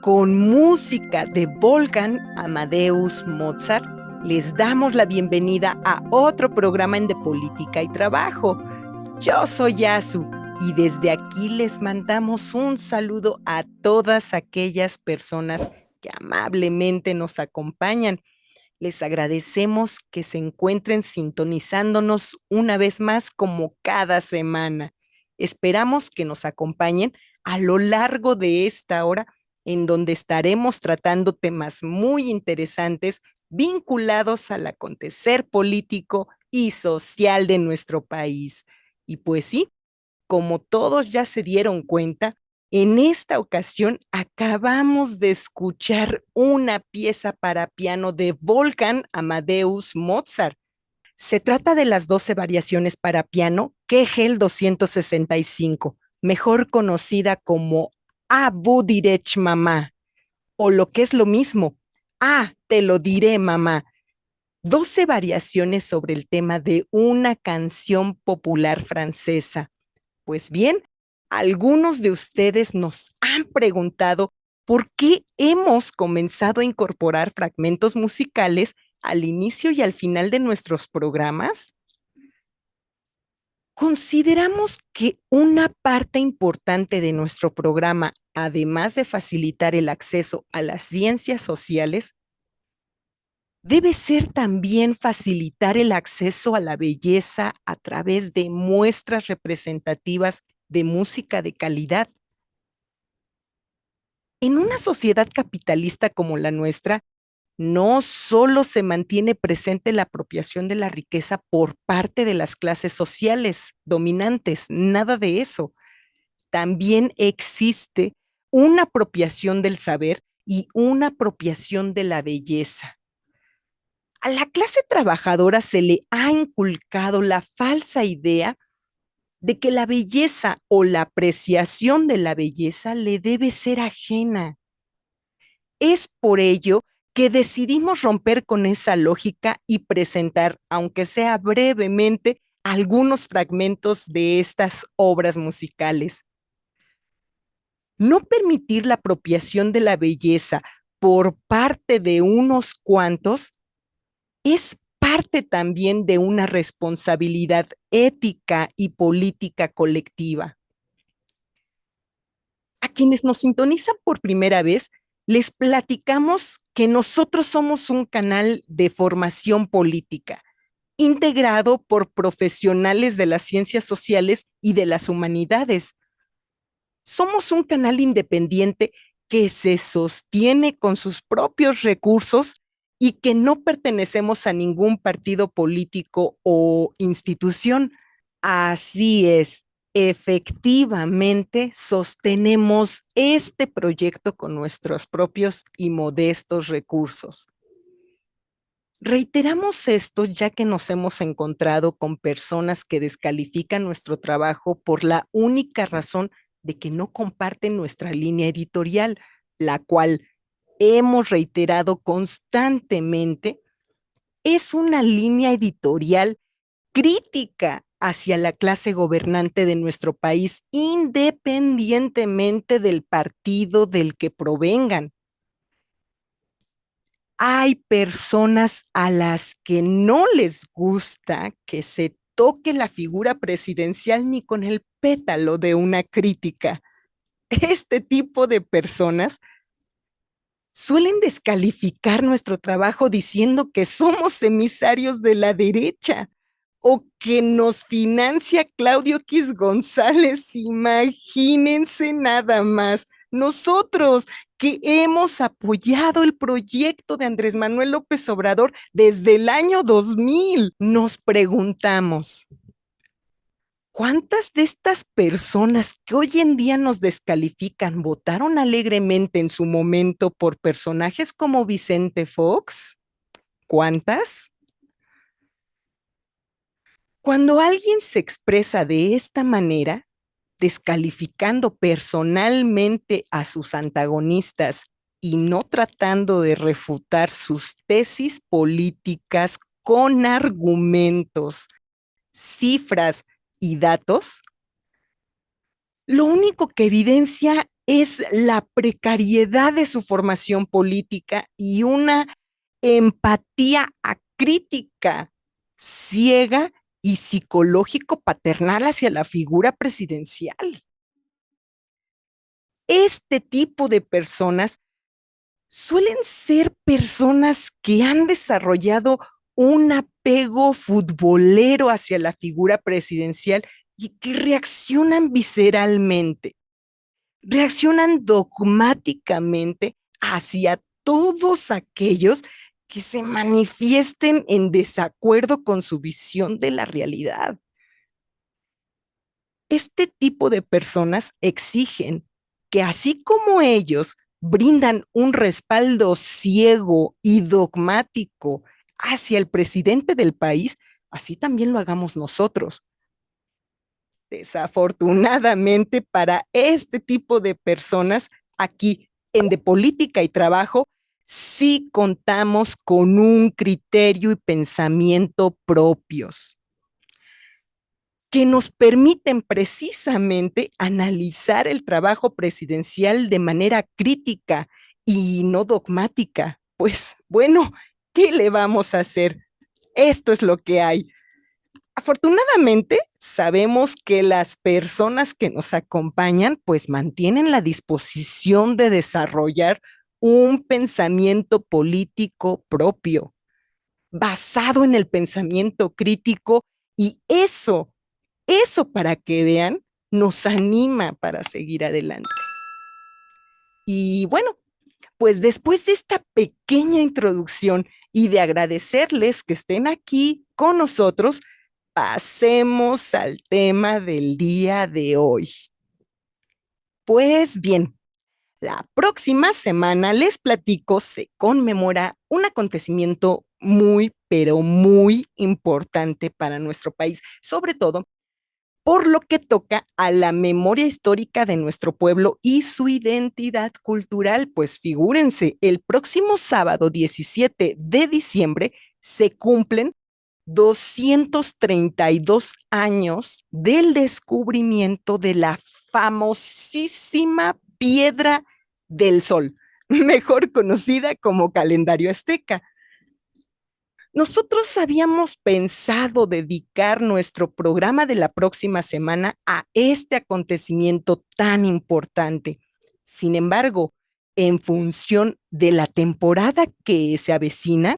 Con música de Wolfgang Amadeus Mozart, les damos la bienvenida a otro programa en De Política y Trabajo. Yo soy Yasu y desde aquí les mandamos un saludo a todas aquellas personas que amablemente nos acompañan. Les agradecemos que se encuentren sintonizándonos una vez más como cada semana. Esperamos que nos acompañen a lo largo de esta hora en donde estaremos tratando temas muy interesantes vinculados al acontecer político y social de nuestro país. Y pues sí, como todos ya se dieron cuenta, en esta ocasión acabamos de escuchar una pieza para piano de Wolfgang Amadeus Mozart. Se trata de las 12 variaciones para piano Kegel 265, mejor conocida como Abu Direch Mamá, o lo que es lo mismo, te lo diré mamá. 12 variaciones sobre el tema de una canción popular francesa. Pues bien, algunos de ustedes nos han preguntado por qué hemos comenzado a incorporar fragmentos musicales al inicio y al final de nuestros programas. Consideramos que una parte importante de nuestro programa, además de facilitar el acceso a las ciencias sociales, debe ser también facilitar el acceso a la belleza a través de muestras representativas de música de calidad. En una sociedad capitalista como la nuestra, no solo se mantiene presente la apropiación de la riqueza por parte de las clases sociales dominantes, nada de eso. También existe una apropiación del saber y una apropiación de la belleza. A la clase trabajadora se le ha inculcado la falsa idea de que la belleza o la apreciación de la belleza le debe ser ajena. Es por ello que decidimos romper con esa lógica y presentar, aunque sea brevemente, algunos fragmentos de estas obras musicales. No permitir la apropiación de la belleza por parte de unos cuantos es parte también de una responsabilidad ética y política colectiva. A quienes nos sintonizan por primera vez, les platicamos que nosotros somos un canal de formación política, integrado por profesionales de las ciencias sociales y de las humanidades. Somos un canal independiente que se sostiene con sus propios recursos y que no pertenecemos a ningún partido político o institución. Así es, efectivamente sostenemos este proyecto con nuestros propios y modestos recursos. Reiteramos esto ya que nos hemos encontrado con personas que descalifican nuestro trabajo por la única razón de que no comparten nuestra línea editorial, la cual hemos reiterado constantemente es una línea editorial crítica hacia la clase gobernante de nuestro país, independientemente del partido del que provengan. Hay personas a las que no les gusta que se toque la figura presidencial ni con el pétalo de una crítica. Este tipo de personas suelen descalificar nuestro trabajo diciendo que somos emisarios de la derecha o que nos financia Claudio X González. Imagínense nada más. Nosotros que hemos apoyado el proyecto de Andrés Manuel López Obrador desde el año 2000, nos preguntamos, ¿cuántas de estas personas que hoy en día nos descalifican votaron alegremente en su momento por personajes como Vicente Fox? ¿Cuántas? Cuando alguien se expresa de esta manera, descalificando personalmente a sus antagonistas y no tratando de refutar sus tesis políticas con argumentos, cifras y datos, lo único que evidencia es la precariedad de su formación política y una empatía acrítica, ciega y psicológico paternal hacia la figura presidencial. Este tipo de personas suelen ser personas que han desarrollado un apego futbolero hacia la figura presidencial y que reaccionan visceralmente, reaccionan dogmáticamente hacia todos aquellos que se manifiesten en desacuerdo con su visión de la realidad. Este tipo de personas exigen que así como ellos brindan un respaldo ciego y dogmático hacia el presidente del país, así también lo hagamos nosotros. Desafortunadamente para este tipo de personas, aquí en De Política y Trabajo, sí contamos con un criterio y pensamiento propios que nos permiten precisamente analizar el trabajo presidencial de manera crítica y no dogmática. Pues bueno, ¿qué le vamos a hacer? Esto es lo que hay. Afortunadamente, sabemos que las personas que nos acompañan pues mantienen la disposición de desarrollar un pensamiento político propio, basado en el pensamiento crítico y eso para que vean, nos anima para seguir adelante. Y bueno, pues después de esta pequeña introducción y de agradecerles que estén aquí con nosotros, pasemos al tema del día de hoy. Pues bien, la próxima semana les platico, se conmemora un acontecimiento muy, pero muy importante para nuestro país, sobre todo por lo que toca a la memoria histórica de nuestro pueblo y su identidad cultural. Pues figúrense, el próximo sábado 17 de diciembre se cumplen 232 años del descubrimiento de la famosísima Piedra del Sol, mejor conocida como calendario azteca. Nosotros habíamos pensado dedicar nuestro programa de la próxima semana a este acontecimiento tan importante. Sin embargo, en función de la temporada que se avecina,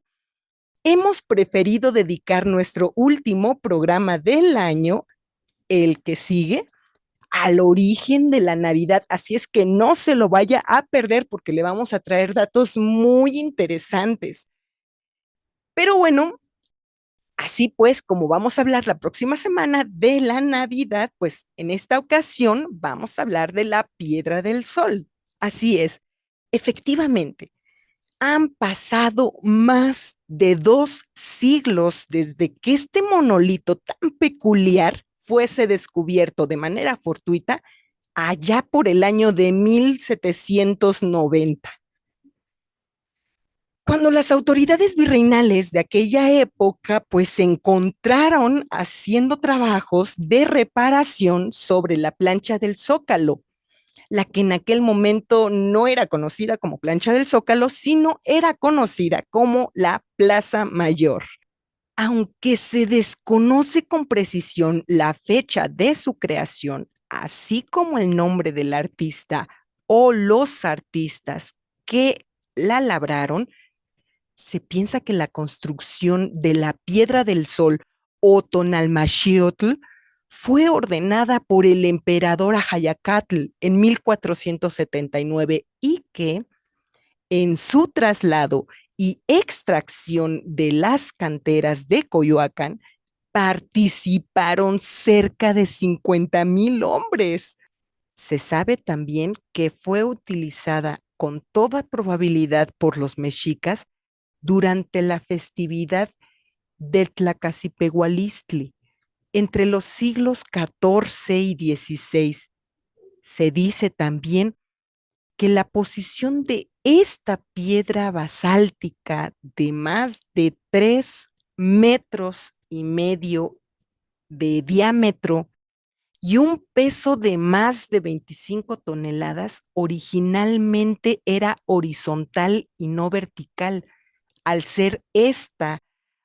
hemos preferido dedicar nuestro último programa del año, el que sigue, al origen de la Navidad. Así es que no se lo vaya a perder porque le vamos a traer datos muy interesantes. Pero bueno, así pues, como vamos a hablar la próxima semana de la Navidad, pues en esta ocasión vamos a hablar de la Piedra del Sol. Así es, efectivamente, han pasado más de 2 siglos desde que este monolito tan peculiar fuese descubierto de manera fortuita allá por el año de 1790. Cuando las autoridades virreinales de aquella época pues se encontraron haciendo trabajos de reparación sobre la plancha del Zócalo, la que en aquel momento no era conocida como plancha del Zócalo, sino era conocida como la Plaza Mayor. Aunque se desconoce con precisión la fecha de su creación, así como el nombre del artista o los artistas que la labraron, se piensa que la construcción de la Piedra del Sol o Tonalmaxiotl fue ordenada por el emperador Ajayacatl en 1479 y que en su traslado y extracción de las canteras de Coyoacán participaron cerca de 50,000 hombres. Se sabe también que fue utilizada con toda probabilidad por los mexicas durante la festividad de Tlacacipehualistli entre los siglos XIV y XVI. Se dice también que la posición de esta piedra basáltica de más de 3,5 metros de diámetro y un peso de más de 25 toneladas originalmente era horizontal y no vertical, al ser esta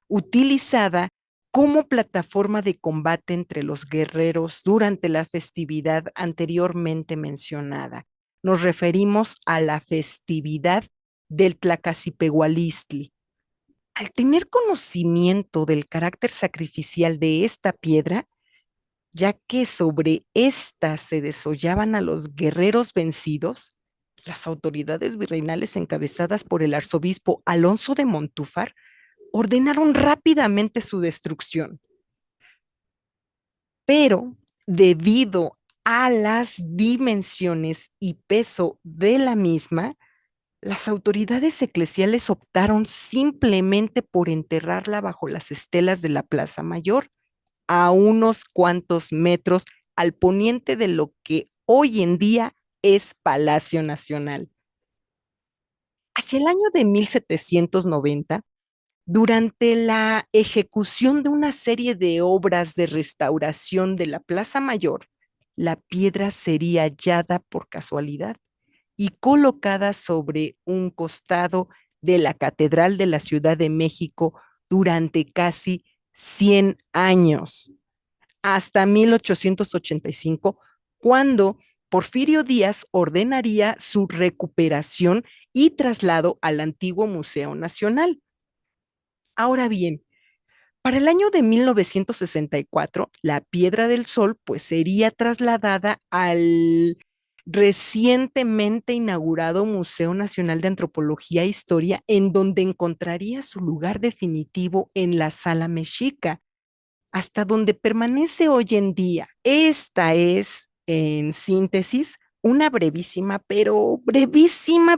utilizada como plataforma de combate entre los guerreros durante la festividad anteriormente mencionada. Nos referimos a la festividad del Tlacacipehualistli. Al tener conocimiento del carácter sacrificial de esta piedra, ya que sobre esta se desollaban a los guerreros vencidos, las autoridades virreinales encabezadas por el arzobispo Alonso de Montúfar ordenaron rápidamente su destrucción. Pero debido a las dimensiones y peso de la misma, las autoridades eclesiales optaron simplemente por enterrarla bajo las estelas de la Plaza Mayor, a unos cuantos metros al poniente de lo que hoy en día es Palacio Nacional. Hacia el año de 1790, durante la ejecución de una serie de obras de restauración de la Plaza Mayor, la piedra sería hallada por casualidad y colocada sobre un costado de la Catedral de la Ciudad de México durante casi 100 años, hasta 1885, cuando Porfirio Díaz ordenaría su recuperación y traslado al antiguo Museo Nacional. Ahora bien, para el año de 1964, la Piedra del Sol pues sería trasladada al recientemente inaugurado Museo Nacional de Antropología e Historia, en donde encontraría su lugar definitivo en la Sala Mexica, hasta donde permanece hoy en día. Esta es, en síntesis, una brevísima, pero brevísima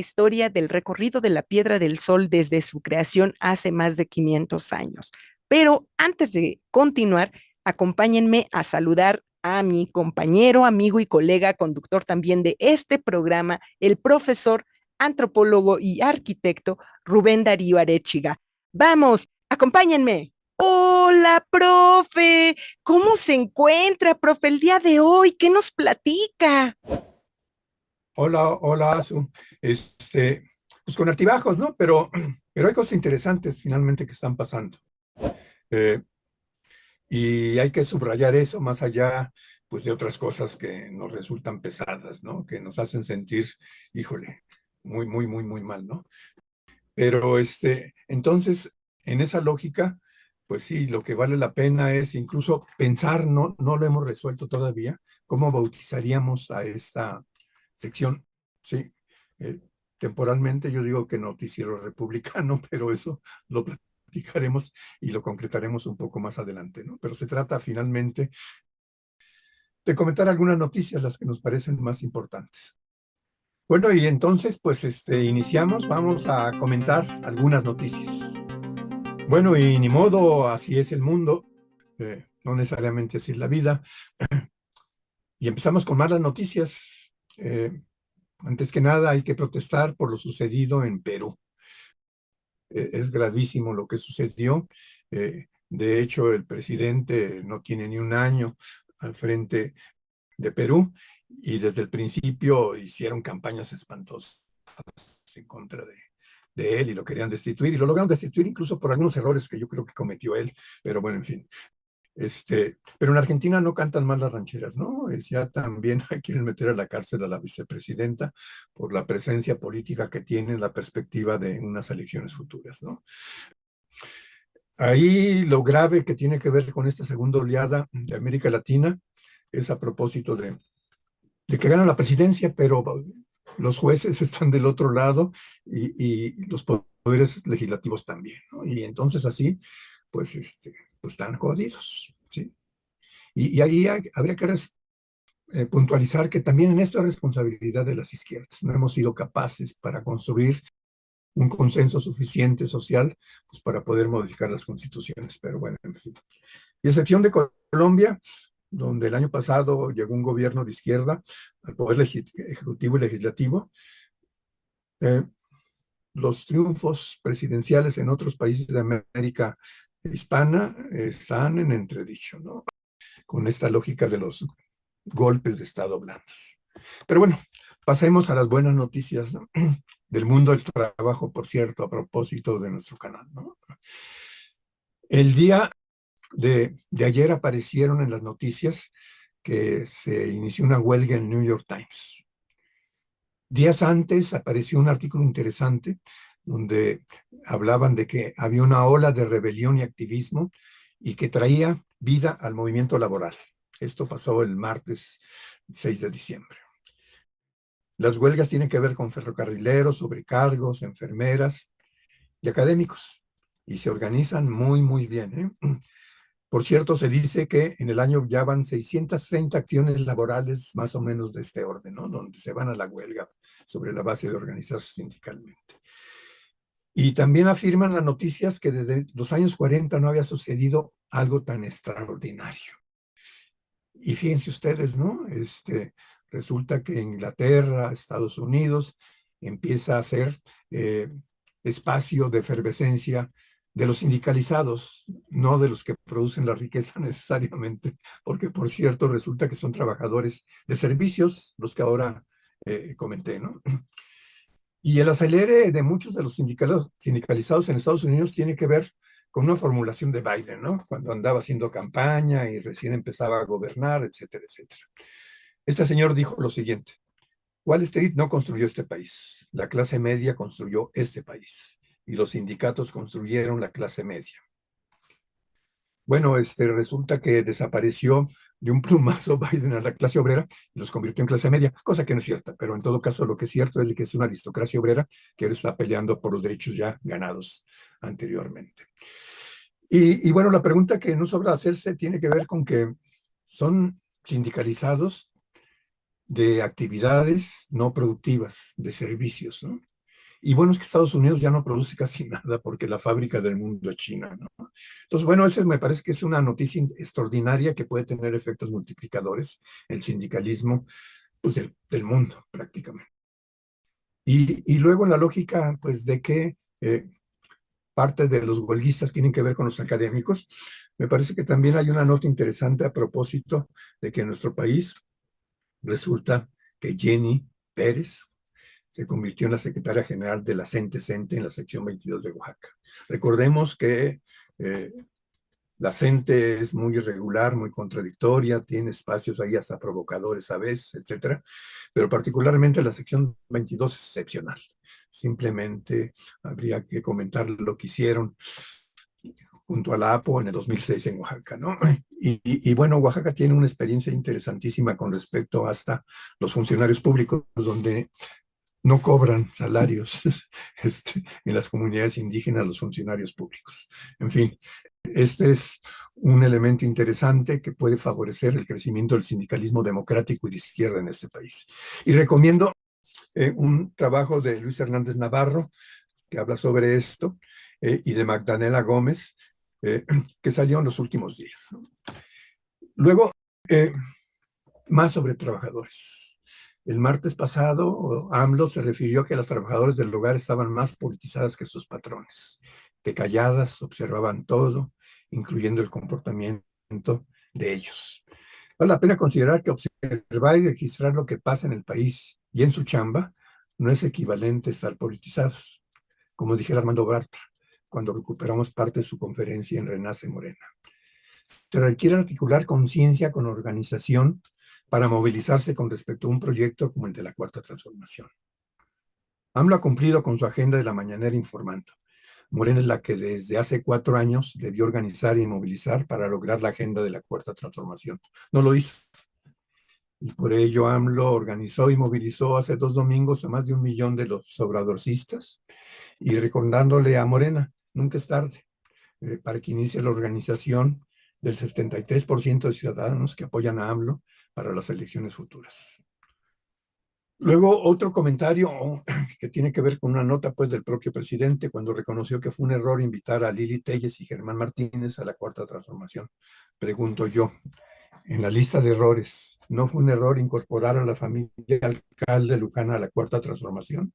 historia del recorrido de la Piedra del Sol desde su creación hace más de 500 años. Pero antes de continuar, acompáñenme a saludar a mi compañero, amigo y colega, conductor también de este programa, el profesor, antropólogo y arquitecto Rubén Darío Arechiga. Vamos, acompáñenme. Hola, profe. ¿Cómo se encuentra, profe, el día de hoy? ¿Qué nos platica? Hola, hola, Azu. Pues con altibajos, ¿no? Pero hay cosas interesantes finalmente que están pasando. Eh, y hay que subrayar eso más allá, pues, de otras cosas que nos resultan pesadas, ¿no? Que nos hacen sentir, híjole, muy mal, ¿no? Pero entonces, en esa lógica, pues sí, lo que vale la pena es incluso pensar, no lo hemos resuelto todavía, cómo bautizaríamos a esta sección, sí. Eh, Temporalmente yo digo que noticiero republicano, pero eso lo platicaremos y lo concretaremos un poco más adelante, ¿no? Pero se trata finalmente de comentar algunas noticias, las que nos parecen más importantes. Bueno, y entonces, pues, iniciamos, vamos a comentar algunas noticias. Bueno, y ni modo, así es el mundo, no necesariamente así es la vida. Y empezamos con malas noticias. Antes que nada, hay que protestar por lo sucedido en Perú. Es gravísimo lo que sucedió. De hecho, el presidente no tiene ni un año al frente de Perú y desde el principio hicieron campañas espantosas en contra de él y lo querían destituir y lo lograron destituir incluso por algunos errores que yo creo que cometió él, pero bueno, en fin. Pero en Argentina no cantan mal las rancheras, ¿no? Ya también quieren meter a la cárcel a la vicepresidenta por la presencia política que tiene en la perspectiva de unas elecciones futuras, ¿no? Ahí lo grave que tiene que ver con esta segunda oleada de América Latina es a propósito de que gana la presidencia, pero los jueces están del otro lado y los poderes legislativos también, ¿no? Y entonces así, pues, pues están jodidos, ¿sí? Y ahí habría que puntualizar que también en esto es responsabilidad de las izquierdas. No hemos sido capaces para construir un consenso suficiente social pues, para poder modificar las constituciones, pero bueno, en fin. Y excepción de Colombia, donde el año pasado llegó un gobierno de izquierda al poder ejecutivo y legislativo, eh, los triunfos presidenciales en otros países de América hispana están en entredicho, ¿no? con esta lógica de los golpes de Estado blandos. Pero bueno, pasemos a las buenas noticias, ¿no? Del mundo del trabajo, por cierto, a propósito de nuestro canal, ¿no? El día de ayer aparecieron en las noticias que se inició una huelga en el New York Times. Días antes apareció un artículo interesante donde hablaban de que había una ola de rebelión y activismo y que traía vida al movimiento laboral. Esto pasó el martes 6 de diciembre. Las huelgas tienen que ver con ferrocarrileros, sobrecargos, enfermeras y académicos, y se organizan muy, muy bien, ¿eh? Por cierto, se dice que en el año ya van 630 acciones laborales más o menos de este orden, ¿no? Donde se van a la huelga sobre la base de organizarse sindicalmente. Y también afirman las noticias que desde los años 40 no había sucedido algo tan extraordinario. Y fíjense ustedes, ¿no? Resulta que Inglaterra, Estados Unidos, empieza a ser espacio de efervescencia de los sindicalizados, no de los que producen la riqueza necesariamente, porque por cierto resulta que son trabajadores de servicios, los que ahora comenté, ¿no? Y el acelere de muchos de los sindicalizados en Estados Unidos tiene que ver con una formulación de Biden, ¿no? Cuando andaba haciendo campaña y recién empezaba a gobernar, etcétera, etcétera. Este señor dijo lo siguiente: Wall Street no construyó este país, la clase media construyó este país y los sindicatos construyeron la clase media. Bueno, resulta que desapareció de un plumazo Biden a la clase obrera y los convirtió en clase media, cosa que no es cierta, pero en todo caso lo que es cierto es de que es una aristocracia obrera que ahora está peleando por los derechos ya ganados anteriormente. Y bueno, la pregunta que no sobra hacerse tiene que ver con que son sindicalizados de actividades no productivas, de servicios, ¿no? Y bueno, es que Estados Unidos ya no produce casi nada porque la fábrica del mundo es China, ¿no? Entonces, bueno, eso me parece que es una noticia extraordinaria que puede tener efectos multiplicadores, el sindicalismo, pues, del mundo prácticamente. Y luego la lógica, pues, de que parte de los huelguistas tienen que ver con los académicos, me parece que también hay una nota interesante a propósito de que en nuestro país resulta que Jenny Pérez se convirtió en la secretaria general de la CENTE en la sección 22 de Oaxaca. Recordemos que la CENTE es muy irregular, muy contradictoria, tiene espacios ahí hasta provocadores a veces, etcétera, pero particularmente la sección 22 es excepcional. Simplemente habría que comentar lo que hicieron junto a la APO en el 2006 en Oaxaca, ¿no? Y bueno, Oaxaca tiene una experiencia interesantísima con respecto hasta los funcionarios públicos, donde no cobran salarios en las comunidades indígenas los funcionarios públicos. En fin, este es un elemento interesante que puede favorecer el crecimiento del sindicalismo democrático y de izquierda en este país. Y recomiendo un trabajo de Luis Hernández Navarro, que habla sobre esto, y de Magdalena Gómez, que salió en los últimos días, ¿no? Luego, más sobre trabajadores. El martes pasado, AMLO se refirió a que las trabajadoras del hogar estaban más politizadas que sus patrones, que calladas observaban todo, incluyendo el comportamiento de ellos. Vale la pena considerar que observar y registrar lo que pasa en el país y en su chamba no es equivalente a estar politizados, como dijera Armando Bartra, cuando recuperamos parte de su conferencia en Renace Morena. Se requiere articular conciencia con organización para movilizarse con respecto a un proyecto como el de la Cuarta Transformación. AMLO ha cumplido con su agenda de la mañanera informando. Morena es la que desde hace 4 años debió organizar y movilizar para lograr la agenda de la Cuarta Transformación. No lo hizo. Y por ello AMLO organizó y movilizó hace 2 domingos a más de 1 millón de los obradorcistas y recordándole a Morena, nunca es tarde, para que inicie la organización del 73% de ciudadanos que apoyan a AMLO para las elecciones futuras. Luego, otro comentario que tiene que ver con una nota pues, del propio presidente cuando reconoció que fue un error invitar a Lili Telles y Germán Martínez a la Cuarta Transformación. Pregunto yo, en la lista de errores, ¿no fue un error incorporar a la familia alcalde Luján a la Cuarta Transformación?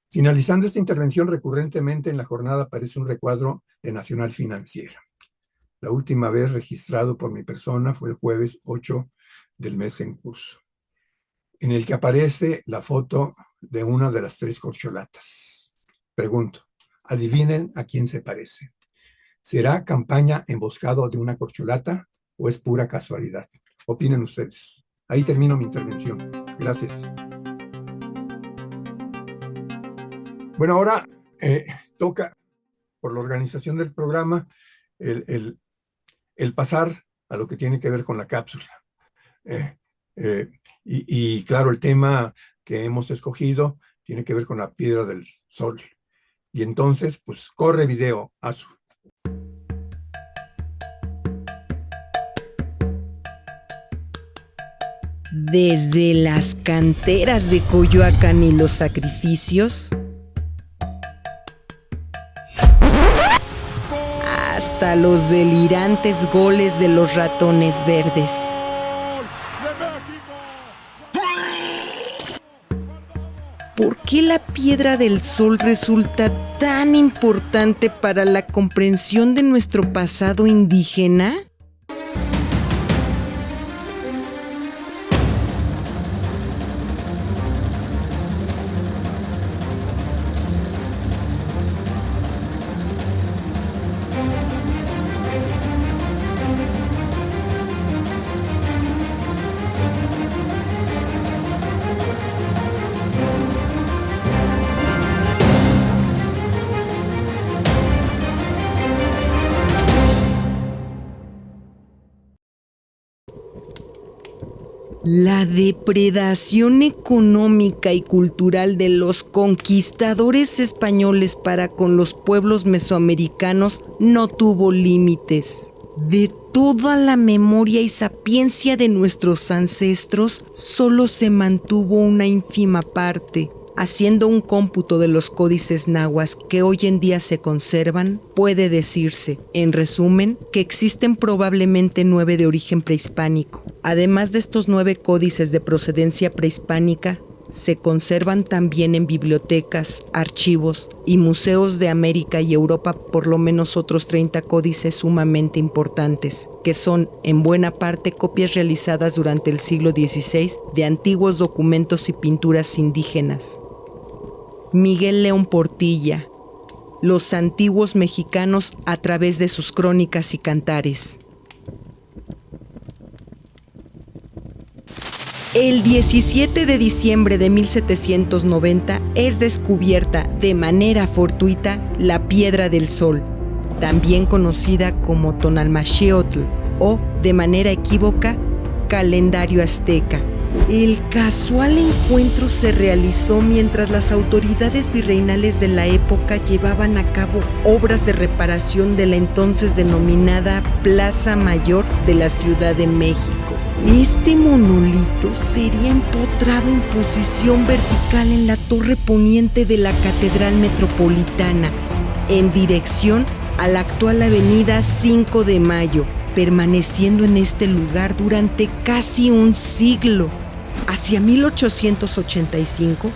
Finalizando esta intervención, recurrentemente en la jornada aparece un recuadro de Nacional Financiera. La última vez registrado por mi persona fue el jueves 8 del mes en curso, en el que aparece la foto de una de las 3 corcholatas. Pregunto, adivinen a quién se parece. ¿Será campaña emboscado de una corcholata o es pura casualidad? Opinen ustedes. Ahí termino mi intervención. Gracias. Bueno, ahora toca, por la organización del programa, el pasar a lo que tiene que ver con la cápsula. Y claro, el tema que hemos escogido tiene que ver con la piedra del Sol. Y entonces, pues, corre video, Azu. Desde las canteras de Coyoacán y los sacrificios, hasta los delirantes goles de los ratones verdes. ¿Por qué la piedra del Sol resulta tan importante para la comprensión de nuestro pasado indígena? La depredación económica y cultural de los conquistadores españoles para con los pueblos mesoamericanos no tuvo límites. De toda la memoria y sapiencia de nuestros ancestros, solo se mantuvo una ínfima parte. Haciendo un cómputo de los códices nahuas que hoy en día se conservan, puede decirse, en resumen, que existen probablemente 9 de origen prehispánico. Además de estos 9 códices de procedencia prehispánica, se conservan también en bibliotecas, archivos y museos de América y Europa por lo menos otros 30 códices sumamente importantes, que son en buena parte copias realizadas durante el siglo XVI de antiguos documentos y pinturas indígenas. Miguel León Portilla, Los antiguos mexicanos a través de sus crónicas y cantares. El 17 de diciembre de 1790 es descubierta de manera fortuita la Piedra del Sol, también conocida como Tonalmaxiotl o, de manera equívoca, calendario azteca. El casual encuentro se realizó mientras las autoridades virreinales de la época llevaban a cabo obras de reparación de la entonces denominada Plaza Mayor de la Ciudad de México. Este monolito sería empotrado en posición vertical en la torre poniente de la Catedral Metropolitana, en dirección a la actual avenida 5 de Mayo, permaneciendo en este lugar durante casi un siglo. Hacia 1885,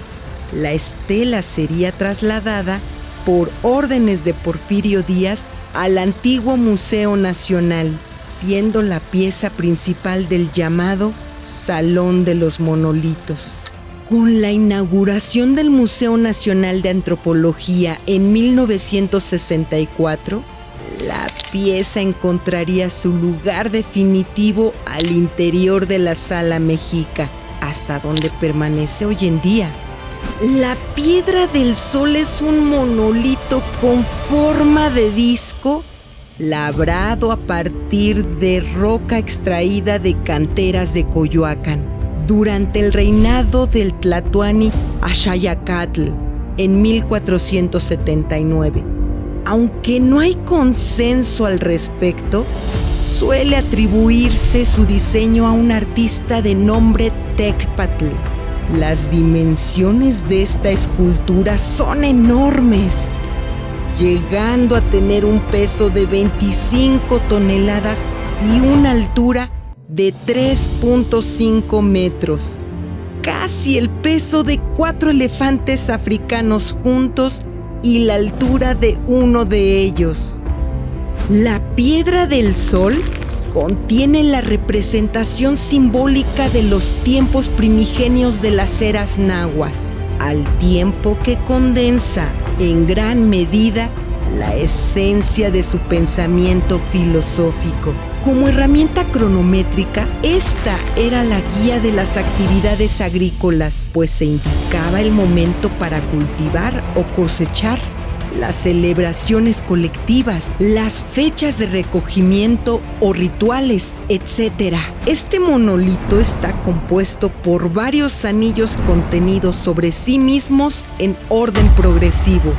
la estela sería trasladada por órdenes de Porfirio Díaz al antiguo Museo Nacional, siendo la pieza principal del llamado Salón de los Monolitos. Con la inauguración del Museo Nacional de Antropología en 1964, la pieza encontraría su lugar definitivo al interior de la Sala Mexica, hasta donde permanece hoy en día. La Piedra del Sol es un monolito con forma de disco, labrado a partir de roca extraída de canteras de Coyoacán durante el reinado del tlatoani Axayacatl en 1479. Aunque no hay consenso al respecto, suele atribuirse su diseño a un artista de nombre Tecpatl. Las dimensiones de esta escultura son enormes, llegando a tener un peso de 25 toneladas y una altura de 3.5 metros, casi el peso de 4 elefantes africanos juntos y la altura de uno de ellos. La piedra del sol contiene la representación simbólica de los tiempos primigenios de las eras nahuas, al tiempo que condensa en gran medida la esencia de su pensamiento filosófico. Como herramienta cronométrica, esta era la guía de las actividades agrícolas, pues se indicaba el momento para cultivar o cosechar, las celebraciones colectivas, las fechas de recogimiento o rituales, etc. Este monolito está compuesto por varios anillos contenidos sobre sí mismos en orden progresivo.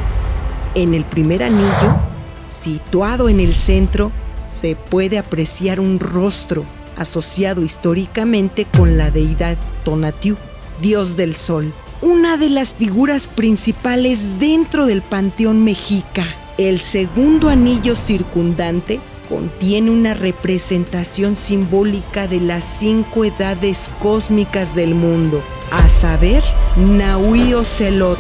En el primer anillo, situado en el centro, se puede apreciar un rostro asociado históricamente con la deidad Tonatiuh, dios del sol, una de las figuras principales dentro del panteón mexica. El segundo anillo circundante contiene una representación simbólica de las 5 edades cósmicas del mundo, a saber, Nahui-Ocelotl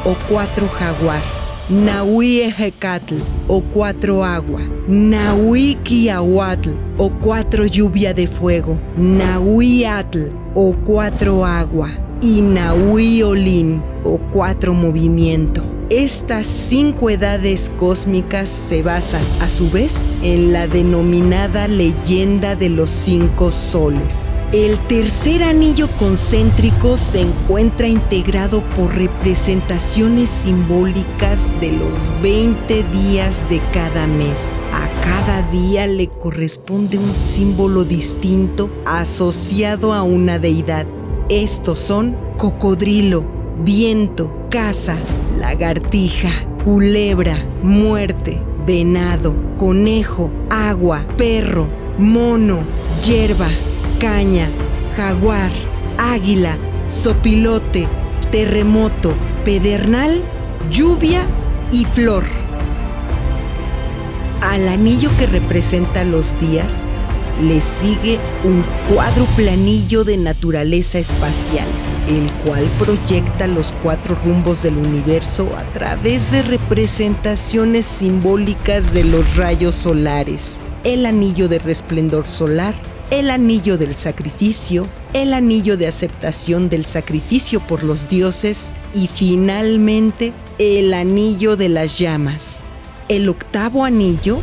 o 4 jaguar, Nahui-Ejecatl o 4 agua, Nahui-Quiahuatl o 4 lluvia de fuego, Nahui-Atl o 4 agua y Nahui-Olin o 4 movimiento. Estas 5 edades cósmicas se basan, a su vez, en la denominada leyenda de los 5 soles. El tercer anillo concéntrico se encuentra integrado por representaciones simbólicas de los 20 días de cada mes. A cada día le corresponde un símbolo distinto asociado a una deidad. Estos son cocodrilo, viento, casa, lagartija, culebra, muerte, venado, conejo, agua, perro, mono, hierba, caña, jaguar, águila, sopilote, terremoto, pedernal, lluvia y flor. Al anillo que representa los días le sigue un cuádruple anillo de naturaleza espacial, el cual proyecta los 4 rumbos del universo a través de representaciones simbólicas de los rayos solares. El anillo de resplandor solar, el anillo del sacrificio, el anillo de aceptación del sacrificio por los dioses y finalmente el anillo de las llamas. El octavo anillo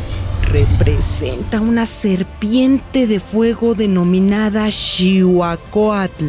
representa una serpiente de fuego denominada Xihuacoatl,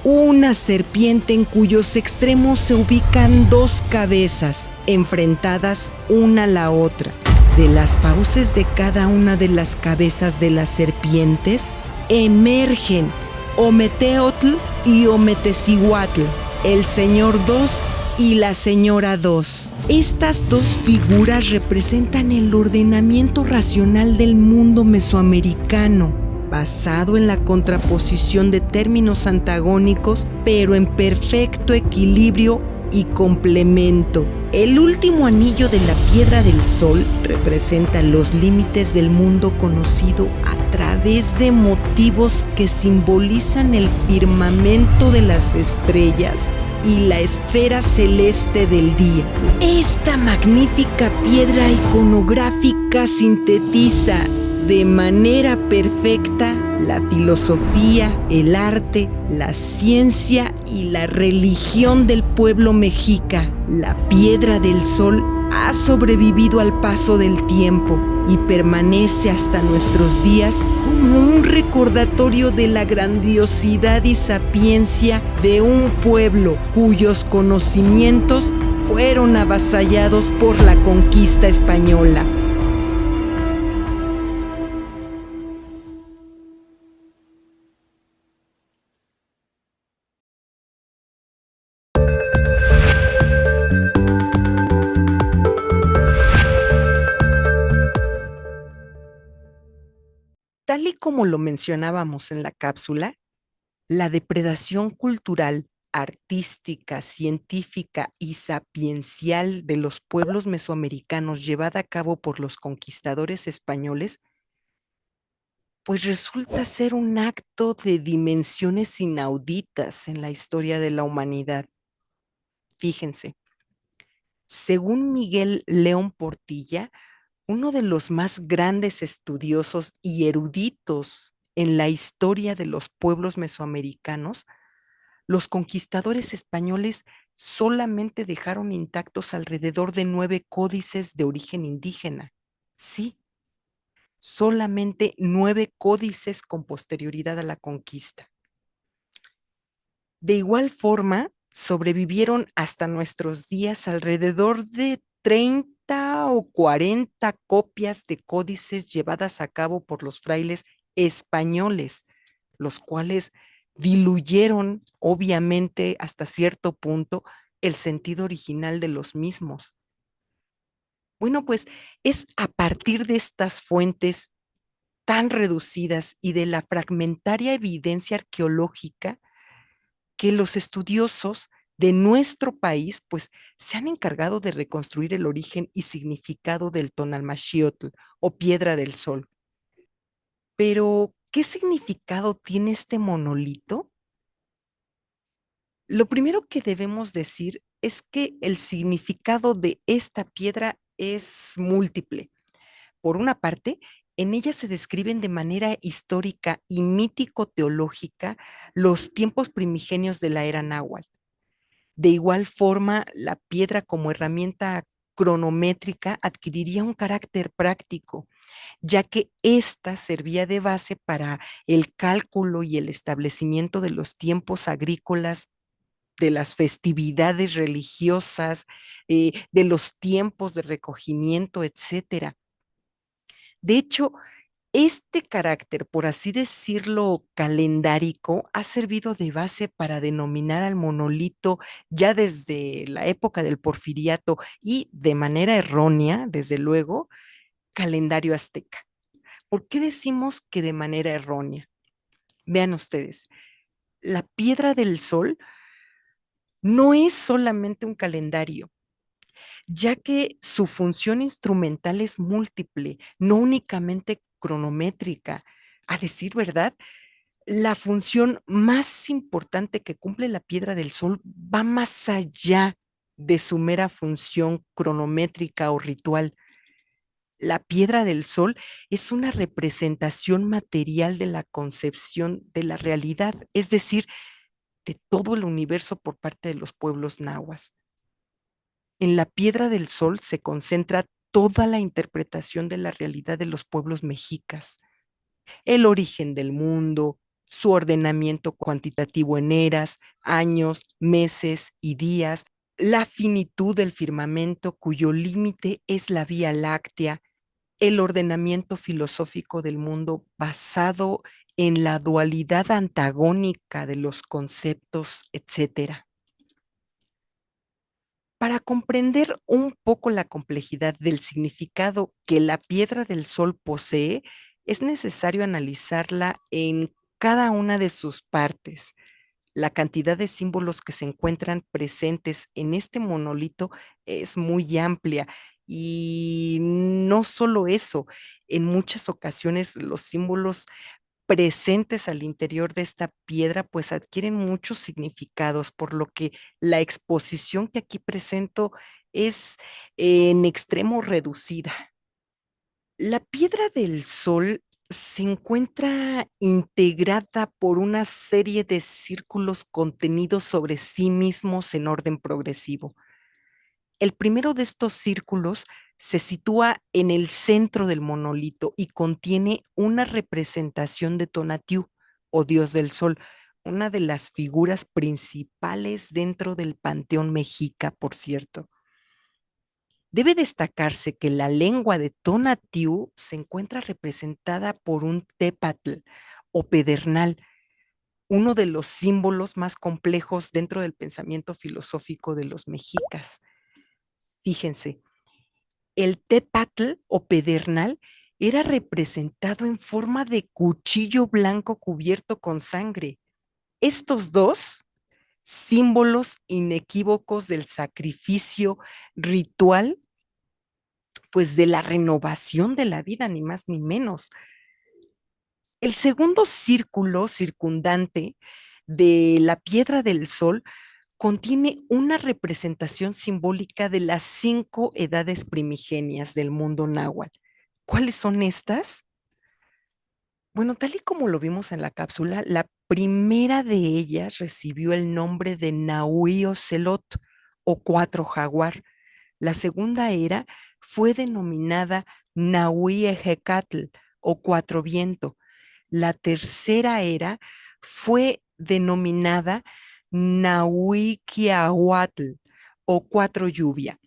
una serpiente en cuyos extremos se ubican 2 cabezas enfrentadas una a la otra. De las fauces de cada una de las cabezas de las serpientes emergen Ometeotl y Ometecihuatl, el señor 2 y la señora 2. Estas 2 figuras representan el ordenamiento racional del mundo mesoamericano, basado en la contraposición de términos antagónicos, pero en perfecto equilibrio y complemento. El último anillo de la piedra del sol representa los límites del mundo conocido a través de motivos que simbolizan el firmamento de las estrellas y la esfera celeste del día. Esta magnífica piedra iconográfica sintetiza de manera perfecta la filosofía, el arte, la ciencia y la religión del pueblo mexica. La piedra del sol ha sobrevivido al paso del tiempo y permanece hasta nuestros días como un recordatorio de la grandiosidad y sapiencia de un pueblo cuyos conocimientos fueron avasallados por la conquista española. Tal y como lo mencionábamos en la cápsula, la depredación cultural, artística, científica y sapiencial de los pueblos mesoamericanos llevada a cabo por los conquistadores españoles, pues resulta ser un acto de dimensiones inauditas en la historia de la humanidad. Fíjense, según Miguel León Portilla, Uno de los más grandes estudiosos y eruditos en la historia de los pueblos mesoamericanos, los conquistadores españoles solamente dejaron intactos alrededor de 9 códices de origen indígena. Sí, solamente 9 códices con posterioridad a la conquista. De igual forma, sobrevivieron hasta nuestros días alrededor de 30 o 40 copias de códices llevadas a cabo por los frailes españoles, los cuales diluyeron, obviamente, hasta cierto punto, el sentido original de los mismos. Bueno, pues es a partir de estas fuentes tan reducidas y de la fragmentaria evidencia arqueológica que los estudiosos de nuestro país pues se han encargado de reconstruir el origen y significado del Tonalmaxiotl o Piedra del Sol. Pero, ¿qué significado tiene este monolito? Lo primero que debemos decir es que el significado de esta piedra es múltiple. Por una parte, en ella se describen de manera histórica y mítico-teológica los tiempos primigenios de la era náhuatl. De igual forma, la piedra como herramienta cronométrica adquiriría un carácter práctico, ya que ésta servía de base para el cálculo y el establecimiento de los tiempos agrícolas, de las festividades religiosas, de los tiempos de recogimiento, etcétera. De hecho, este carácter, por así decirlo, calendárico, ha servido de base para denominar al monolito ya desde la época del Porfiriato y de manera errónea, desde luego, calendario azteca. ¿Por qué decimos que de manera errónea? Vean ustedes, la Piedra del Sol no es solamente un calendario, ya que su función instrumental es múltiple, no únicamente cronométrica. A decir verdad, la función más importante que cumple la Piedra del Sol va más allá de su mera función cronométrica o ritual. La Piedra del Sol es una representación material de la concepción de la realidad, es decir, de todo el universo por parte de los pueblos nahuas. En la Piedra del Sol se concentra toda la interpretación de la realidad de los pueblos mexicas, el origen del mundo, su ordenamiento cuantitativo en eras, años, meses y días, la finitud del firmamento cuyo límite es la Vía Láctea, el ordenamiento filosófico del mundo basado en la dualidad antagónica de los conceptos, etcétera. Para comprender un poco la complejidad del significado que la Piedra del Sol posee, es necesario analizarla en cada una de sus partes. La cantidad de símbolos que se encuentran presentes en este monolito es muy amplia y no solo eso, en muchas ocasiones los símbolos presentes al interior de esta piedra, pues adquieren muchos significados, por lo que la exposición que aquí presento es en extremo reducida. La Piedra del Sol se encuentra integrada por una serie de círculos contenidos sobre sí mismos en orden progresivo. El primero de estos círculos se sitúa en el centro del monolito y contiene una representación de Tonatiuh, o dios del sol, una de las figuras principales dentro del panteón mexica, por cierto. Debe destacarse que la lengua de Tonatiuh se encuentra representada por un tépatl o pedernal, uno de los símbolos más complejos dentro del pensamiento filosófico de los mexicas. Fíjense, el tépatl o pedernal era representado en forma de cuchillo blanco cubierto con sangre. Estos dos símbolos inequívocos del sacrificio ritual, pues de la renovación de la vida, ni más ni menos. El segundo círculo circundante de la Piedra del Sol contiene una representación simbólica de las 5 edades primigenias del mundo náhuatl. ¿Cuáles son estas? Bueno, tal y como lo vimos en la cápsula, la primera de ellas recibió el nombre de Nahui Ocelot o Cuatro Jaguar. La segunda era fue denominada Nahui Ejecatl o Cuatro Viento. La tercera era fue denominada Nahui Quiahuatl o Cuatro Lluvia.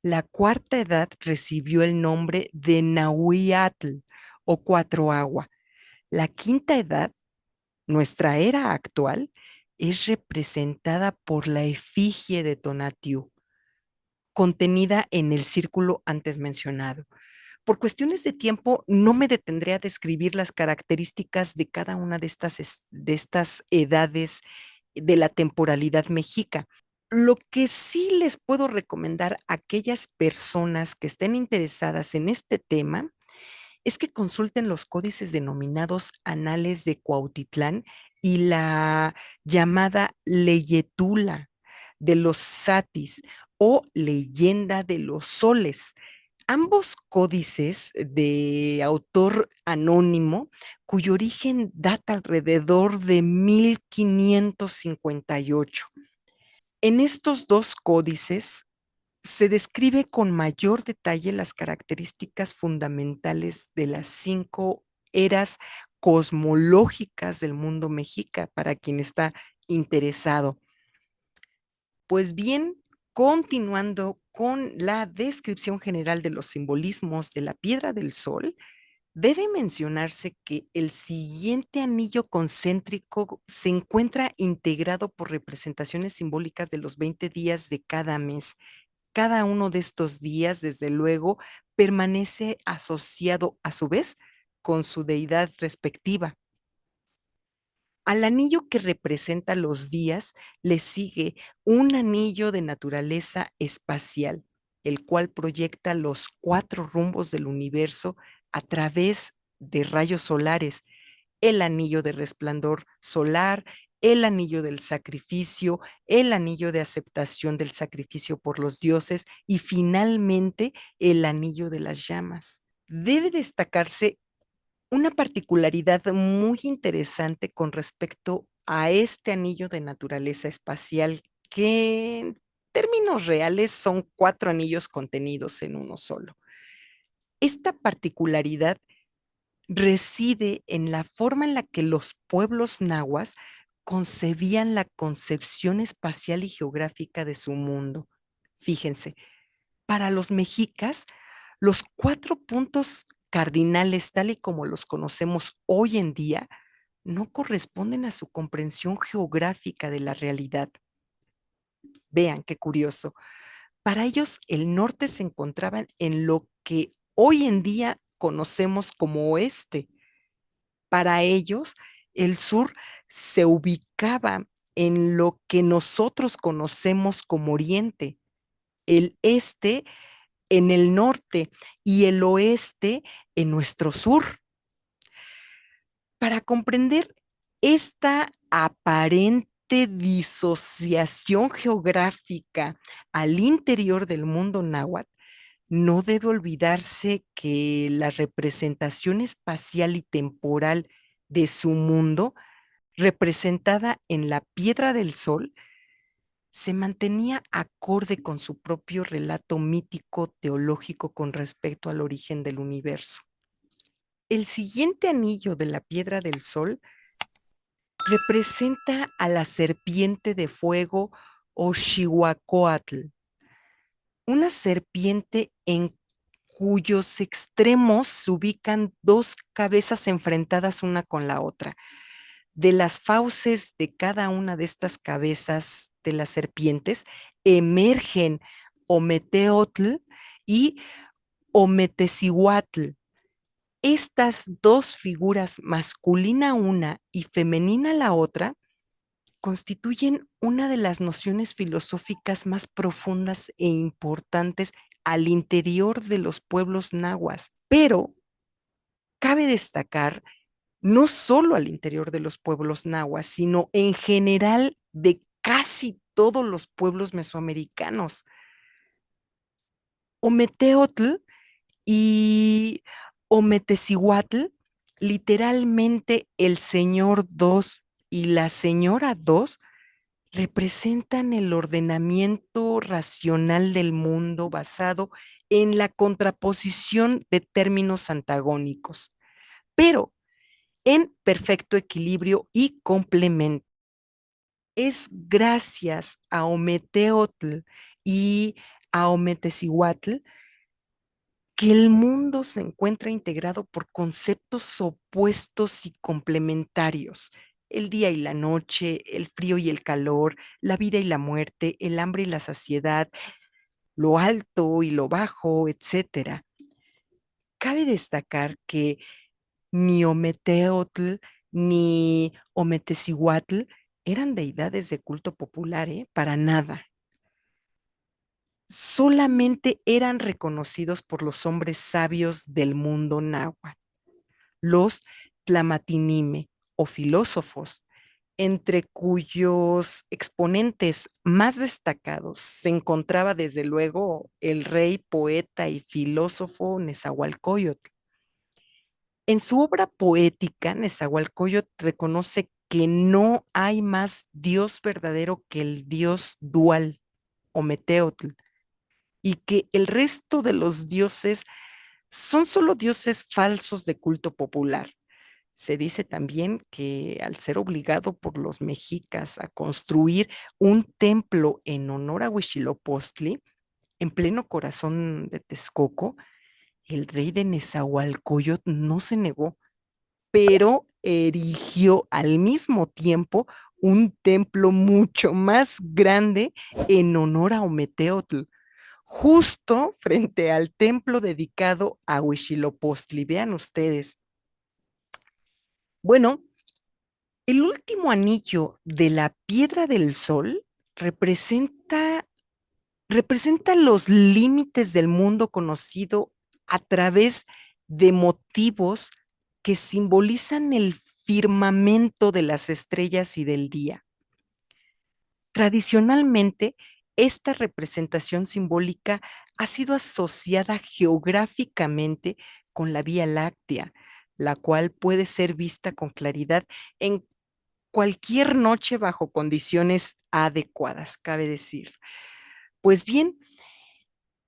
La cuarta edad recibió el nombre de Nahuiatl o Cuatro Agua. La quinta edad, nuestra era actual, es representada por la efigie de Tonatiuh, contenida en el círculo antes mencionado. Por cuestiones de tiempo, no me detendré a describir las características de cada una de estas edades de la temporalidad mexica. Lo que sí les puedo recomendar a aquellas personas que estén interesadas en este tema es que consulten los códices denominados Anales de Cuautitlán y la llamada Leyetula de los Satis o Leyenda de los Soles. Ambos códices de autor anónimo, cuyo origen data alrededor de 1558. En estos dos códices se describe con mayor detalle las características fundamentales de las 5 eras cosmológicas del mundo mexica para quien está interesado. Pues bien, continuando con la descripción general de los simbolismos de la piedra del sol, debe mencionarse que el siguiente anillo concéntrico se encuentra integrado por representaciones simbólicas de los 20 días de cada mes. Cada uno de estos días, desde luego, permanece asociado a su vez con su deidad respectiva. Al anillo que representa los días le sigue un anillo de naturaleza espacial, el cual proyecta los 4 rumbos del universo a través de rayos solares, el anillo de resplandor solar, el anillo del sacrificio, el anillo de aceptación del sacrificio por los dioses y finalmente el anillo de las llamas. Debe destacarse una particularidad muy interesante con respecto a este anillo de naturaleza espacial, que en términos reales son 4 anillos contenidos en uno solo. Esta particularidad reside en la forma en la que los pueblos nahuas concebían la concepción espacial y geográfica de su mundo. Fíjense, para los mexicas, los 4 puntos cardinales, tal y como los conocemos hoy en día, no corresponden a su comprensión geográfica de la realidad. Vean qué curioso. Para ellos, el norte se encontraba en lo que hoy en día conocemos como oeste. Para ellos, el sur se ubicaba en lo que nosotros conocemos como oriente, el este en el norte y el oeste en nuestro sur. Para comprender esta aparente disociación geográfica al interior del mundo náhuatl, no debe olvidarse que la representación espacial y temporal de su mundo, representada en la piedra del sol, se mantenía acorde con su propio relato mítico teológico con respecto al origen del universo. El siguiente anillo de la piedra del sol representa a la serpiente de fuego Oxihuacoatl, una serpiente en cuyos extremos se ubican 2 cabezas enfrentadas una con la otra. De las fauces de cada una de estas cabezas de las serpientes emergen Ometeotl y Ometecihuatl. Estas 2 figuras, masculina una y femenina la otra, constituyen una de las nociones filosóficas más profundas e importantes al interior de los pueblos nahuas. Pero cabe destacar no solo al interior de los pueblos nahuas, sino en general de casi todos los pueblos mesoamericanos. Ometeotl y Ometecihuatl, literalmente el señor dos y la señora dos, representan el ordenamiento racional del mundo basado en la contraposición de términos antagónicos, pero en perfecto equilibrio y complemento. Es gracias a Ometeotl y a Ometecihuatl que el mundo se encuentra integrado por conceptos opuestos y complementarios. El día y la noche, el frío y el calor, la vida y la muerte, el hambre y la saciedad, lo alto y lo bajo, etcétera. Cabe destacar que ni Ometeotl ni Ometecihuatl eran deidades de culto popular, ¿eh? Para nada. Solamente eran reconocidos por los hombres sabios del mundo náhuatl, los tlamatinime o filósofos, entre cuyos exponentes más destacados se encontraba desde luego el rey, poeta y filósofo Nezahualcóyotl. En su obra poética, Nezahualcóyotl reconoce que no hay más Dios verdadero que el Dios dual, Ometeotl, y que el resto de los dioses son solo dioses falsos de culto popular. Se dice también que al ser obligado por los mexicas a construir un templo en honor a Huitzilopochtli, en pleno corazón de Texcoco, el rey de Nezahualcóyotl no se negó, pero erigió al mismo tiempo un templo mucho más grande en honor a Ometeotl, justo frente al templo dedicado a Huitzilopochtli. Vean ustedes. Bueno, el último anillo de la piedra del sol representa, representa los límites del mundo conocido a través de motivos que simbolizan el firmamento de las estrellas y del día. Tradicionalmente, esta representación simbólica ha sido asociada geográficamente con la Vía Láctea, la cual puede ser vista con claridad en cualquier noche bajo condiciones adecuadas, cabe decir. Pues bien,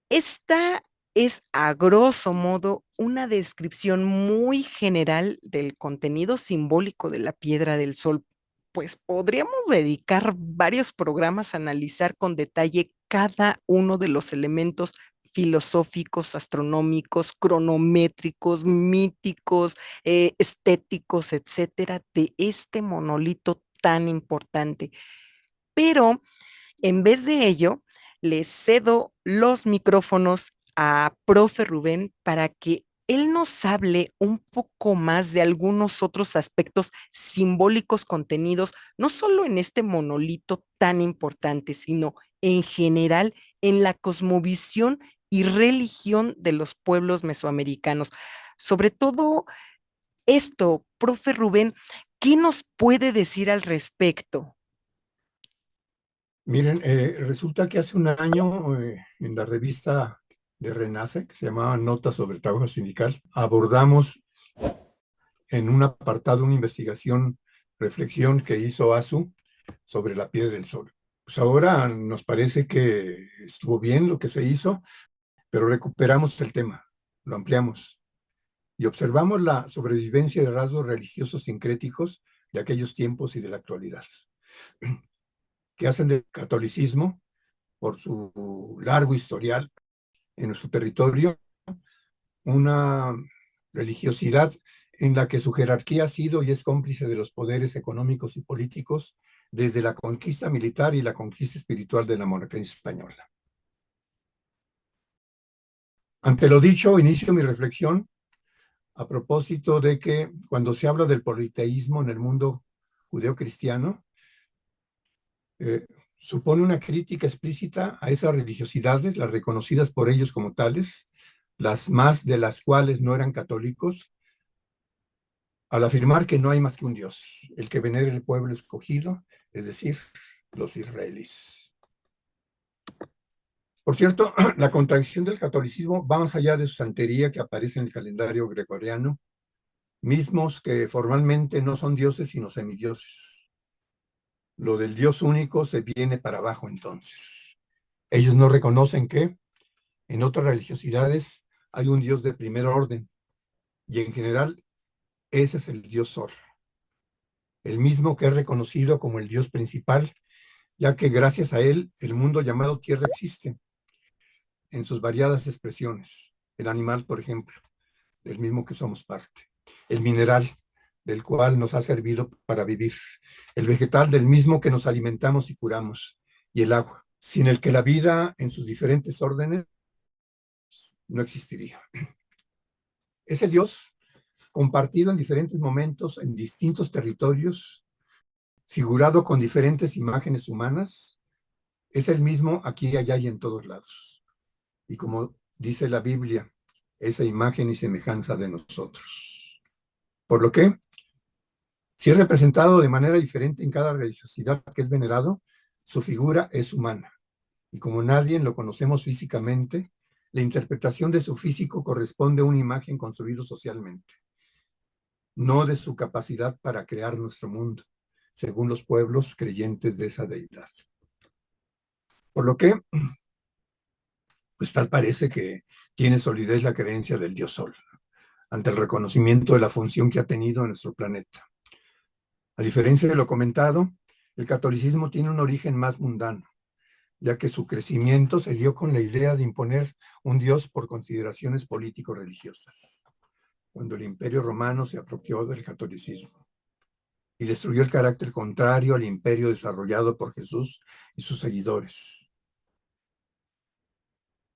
esta es a grosso modo una descripción muy general del contenido simbólico de la piedra del sol, pues podríamos dedicar varios programas a analizar con detalle cada uno de los elementos filosóficos, astronómicos, cronométricos, míticos, estéticos, etcétera, de este monolito tan importante. Pero en vez de ello, le cedo los micrófonos a profe Rubén para que él nos hable un poco más de algunos otros aspectos simbólicos contenidos, no solo en este monolito tan importante, sino en general en la cosmovisión y religión de los pueblos mesoamericanos. Sobre todo esto, profe Rubén, ¿qué nos puede decir al respecto? Miren, resulta que hace un año en la revista de Renace, que se llamaba Notas sobre el Trabajo Sindical, abordamos en un apartado una investigación, reflexión que hizo ASU sobre la piedra del sol. Pues ahora nos parece que estuvo bien lo que se hizo, pero recuperamos el tema, lo ampliamos y observamos la sobrevivencia de rasgos religiosos sincréticos de aquellos tiempos y de la actualidad, que hacen del catolicismo, por su largo historial en nuestro territorio, una religiosidad en la que su jerarquía ha sido y es cómplice de los poderes económicos y políticos desde la conquista militar y la conquista espiritual de la monarquía española. Ante lo dicho, inicio mi reflexión a propósito de que cuando se habla del politeísmo en el mundo judeocristiano, eh, supone una crítica explícita a esas religiosidades, las reconocidas por ellos como tales, las más de las cuales no eran católicos, al afirmar que no hay más que un Dios, el que venera el pueblo escogido, es decir, los israelíes. Por cierto, la contradicción del catolicismo va más allá de su santería que aparece en el calendario gregoriano, mismos que formalmente no son dioses sino semidioses. Lo del Dios único se viene para abajo entonces. Ellos no reconocen que en otras religiosidades hay un Dios de primer orden y en general ese es el Dios Sol, el mismo que es reconocido como el Dios principal, ya que gracias a él el mundo llamado Tierra existe en sus variadas expresiones. El animal, por ejemplo, del mismo que somos parte. El mineral, del cual nos ha servido para vivir. El vegetal, del mismo que nos alimentamos y curamos. Y el agua, sin el que la vida en sus diferentes órdenes no existiría. Ese Dios, compartido en diferentes momentos, en distintos territorios, figurado con diferentes imágenes humanas, es el mismo aquí, allá y en todos lados. Y como dice la Biblia, esa imagen y semejanza de nosotros. Por lo que, si es representado de manera diferente en cada religiosidad que es venerado, su figura es humana. Y como nadie lo conocemos físicamente, la interpretación de su físico corresponde a una imagen construida socialmente, no de su capacidad para crear nuestro mundo, según los pueblos creyentes de esa deidad. Por lo que, pues tal parece que tiene solidez la creencia del Dios Sol, ante el reconocimiento de la función que ha tenido en nuestro planeta. A diferencia de lo comentado, el catolicismo tiene un origen más mundano, ya que su crecimiento se dio con la idea de imponer un Dios por consideraciones político-religiosas, cuando el Imperio Romano se apropió del catolicismo y destruyó el carácter contrario al imperio desarrollado por Jesús y sus seguidores.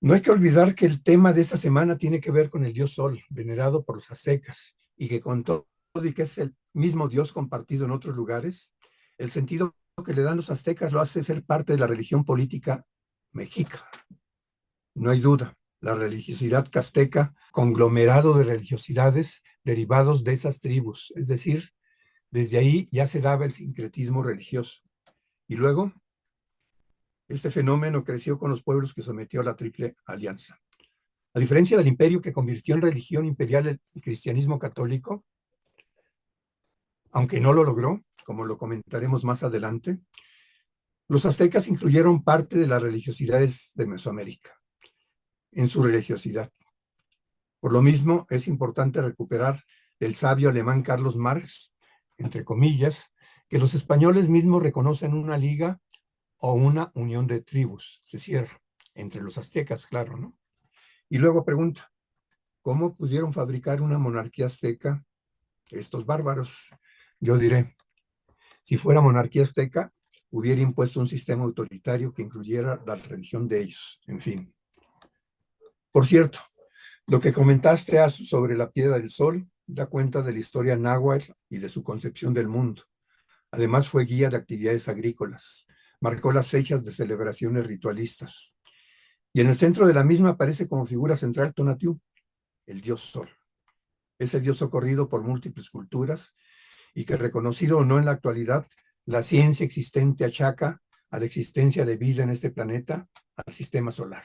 No hay que olvidar que el tema de esta semana tiene que ver con el dios Sol, venerado por los aztecas, y que con todo y que es el mismo Dios compartido en otros lugares, el sentido que le dan los aztecas lo hace ser parte de la religión política mexica. No hay duda, la religiosidad azteca, conglomerado de religiosidades derivados de esas tribus, es decir, desde ahí ya se daba el sincretismo religioso. Y luego, este fenómeno creció con los pueblos que sometió a la Triple Alianza. A diferencia del imperio que convirtió en religión imperial el cristianismo católico, aunque no lo logró, como lo comentaremos más adelante, los aztecas incluyeron parte de las religiosidades de Mesoamérica en su religiosidad. Por lo mismo, es importante recuperar del sabio alemán Carlos Marx, entre comillas, que los españoles mismos reconocen una liga o una unión de tribus, se cierra, entre los aztecas, claro, ¿no? Y luego pregunta, ¿cómo pudieron fabricar una monarquía azteca estos bárbaros? Yo diré, si fuera monarquía azteca, hubiera impuesto un sistema autoritario que incluyera la religión de ellos, en fin. Por cierto, lo que comentaste sobre la piedra del sol da cuenta de la historia náhuatl y de su concepción del mundo. Además fue guía de actividades agrícolas, marcó las fechas de celebraciones ritualistas. Y en el centro de la misma aparece como figura central Tonatiuh, el dios sol. Ese dios socorrido por múltiples culturas y que, reconocido o no en la actualidad, la ciencia existente achaca a la existencia de vida en este planeta al sistema solar.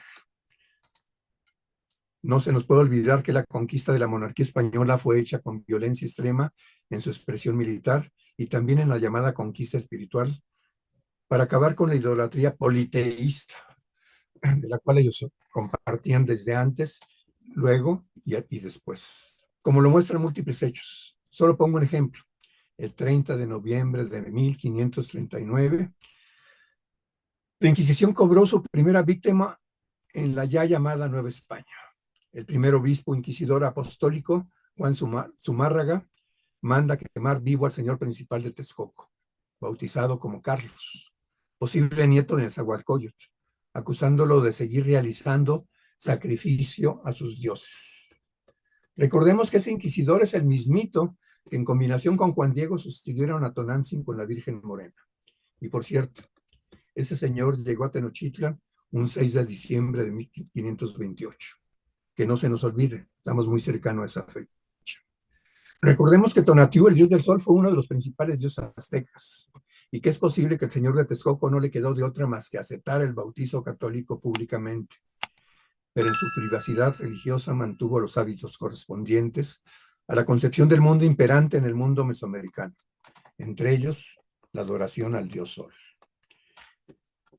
No se nos puede olvidar que la conquista de la monarquía española fue hecha con violencia extrema en su expresión militar y también en la llamada conquista espiritual para acabar con la idolatría politeísta, de la cual ellos compartían desde antes, luego y después. Como lo muestran múltiples hechos. Solo pongo un ejemplo. El 30 de noviembre de 1539, la Inquisición cobró su primera víctima en la ya llamada Nueva España. El primer obispo inquisidor apostólico, Juan Zumárraga, manda quemar vivo al señor principal de Texcoco, bautizado como Carlos, posible nieto de Nezahualcóyotl, acusándolo de seguir realizando sacrificio a sus dioses. Recordemos que ese inquisidor es el mismito que en combinación con Juan Diego sustituyeron a Tonantzin con la Virgen Morena. Y por cierto, ese señor llegó a Tenochtitlan un 6 de diciembre de 1528. Que no se nos olvide, estamos muy cercanos a esa fecha. Recordemos que Tonatiuh, el dios del sol, fue uno de los principales dioses aztecas y que es posible que el señor de Texcoco no le quedó de otra más que aceptar el bautizo católico públicamente, pero en su privacidad religiosa mantuvo los hábitos correspondientes a la concepción del mundo imperante en el mundo mesoamericano, entre ellos la adoración al dios Sol.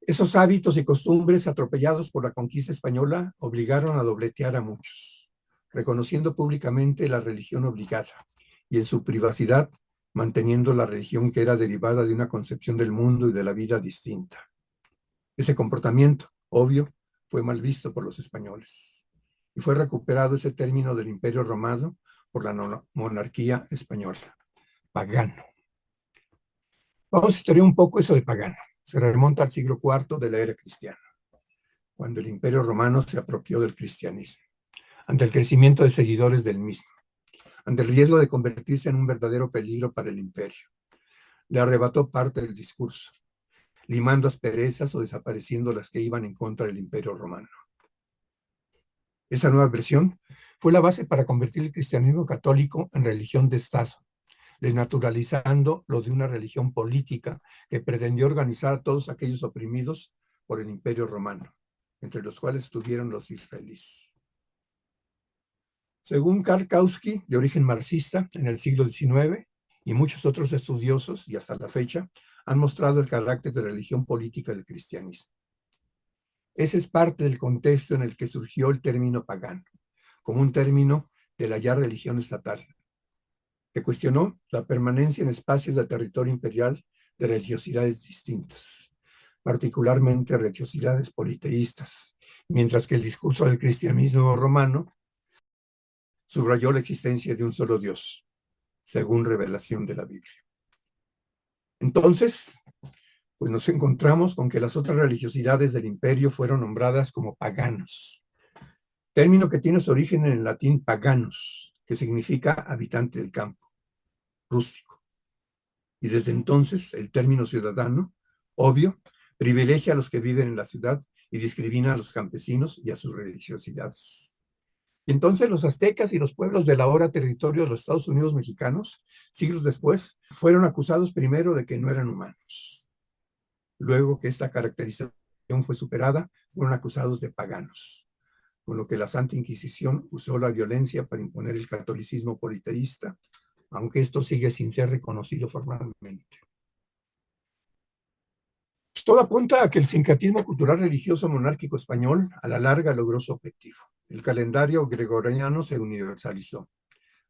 Esos hábitos y costumbres atropellados por la conquista española obligaron a dobletear a muchos, reconociendo públicamente la religión obligada y en su privacidad manteniendo la religión que era derivada de una concepción del mundo y de la vida distinta. Ese comportamiento, obvio, fue mal visto por los españoles y fue recuperado ese término del Imperio Romano por la monarquía española, pagano. Vamos a estudiar un poco eso de pagano. Se remonta al siglo IV de la era cristiana, cuando el Imperio Romano se apropió del cristianismo, ante el crecimiento de seguidores del mismo, ante el riesgo de convertirse en un verdadero peligro para el imperio. Le arrebató parte del discurso, limando asperezas o desapareciendo las que iban en contra del Imperio Romano. Esa nueva versión fue la base para convertir el cristianismo católico en religión de Estado, desnaturalizando lo de una religión política que pretendió organizar a todos aquellos oprimidos por el Imperio Romano, entre los cuales estuvieron los israelíes. Según Karl Kautsky, de origen marxista, en el siglo XIX, y muchos otros estudiosos, y hasta la fecha, han mostrado el carácter de religión política del cristianismo. Ese es parte del contexto en el que surgió el término pagano, como un término de la ya religión estatal, que cuestionó la permanencia en espacios de territorio imperial de religiosidades distintas, particularmente religiosidades politeístas, mientras que el discurso del cristianismo romano subrayó la existencia de un solo Dios, según revelación de la Biblia. Entonces, pues nos encontramos con que las otras religiosidades del imperio fueron nombradas como paganos, término que tiene su origen en el latín paganus, que significa habitante del campo, rústico. Y desde entonces el término ciudadano, obvio, privilegia a los que viven en la ciudad y discrimina a los campesinos y a sus religiosidades. Y entonces los aztecas y los pueblos del ahora territorio de los Estados Unidos mexicanos, siglos después, fueron acusados primero de que no eran humanos. Luego que esta caracterización fue superada, fueron acusados de paganos, con lo que la Santa Inquisición usó la violencia para imponer el catolicismo politeísta, aunque esto sigue sin ser reconocido formalmente. Pues todo apunta a que el sincretismo cultural religioso monárquico español a la larga logró su objetivo. El calendario gregoriano se universalizó.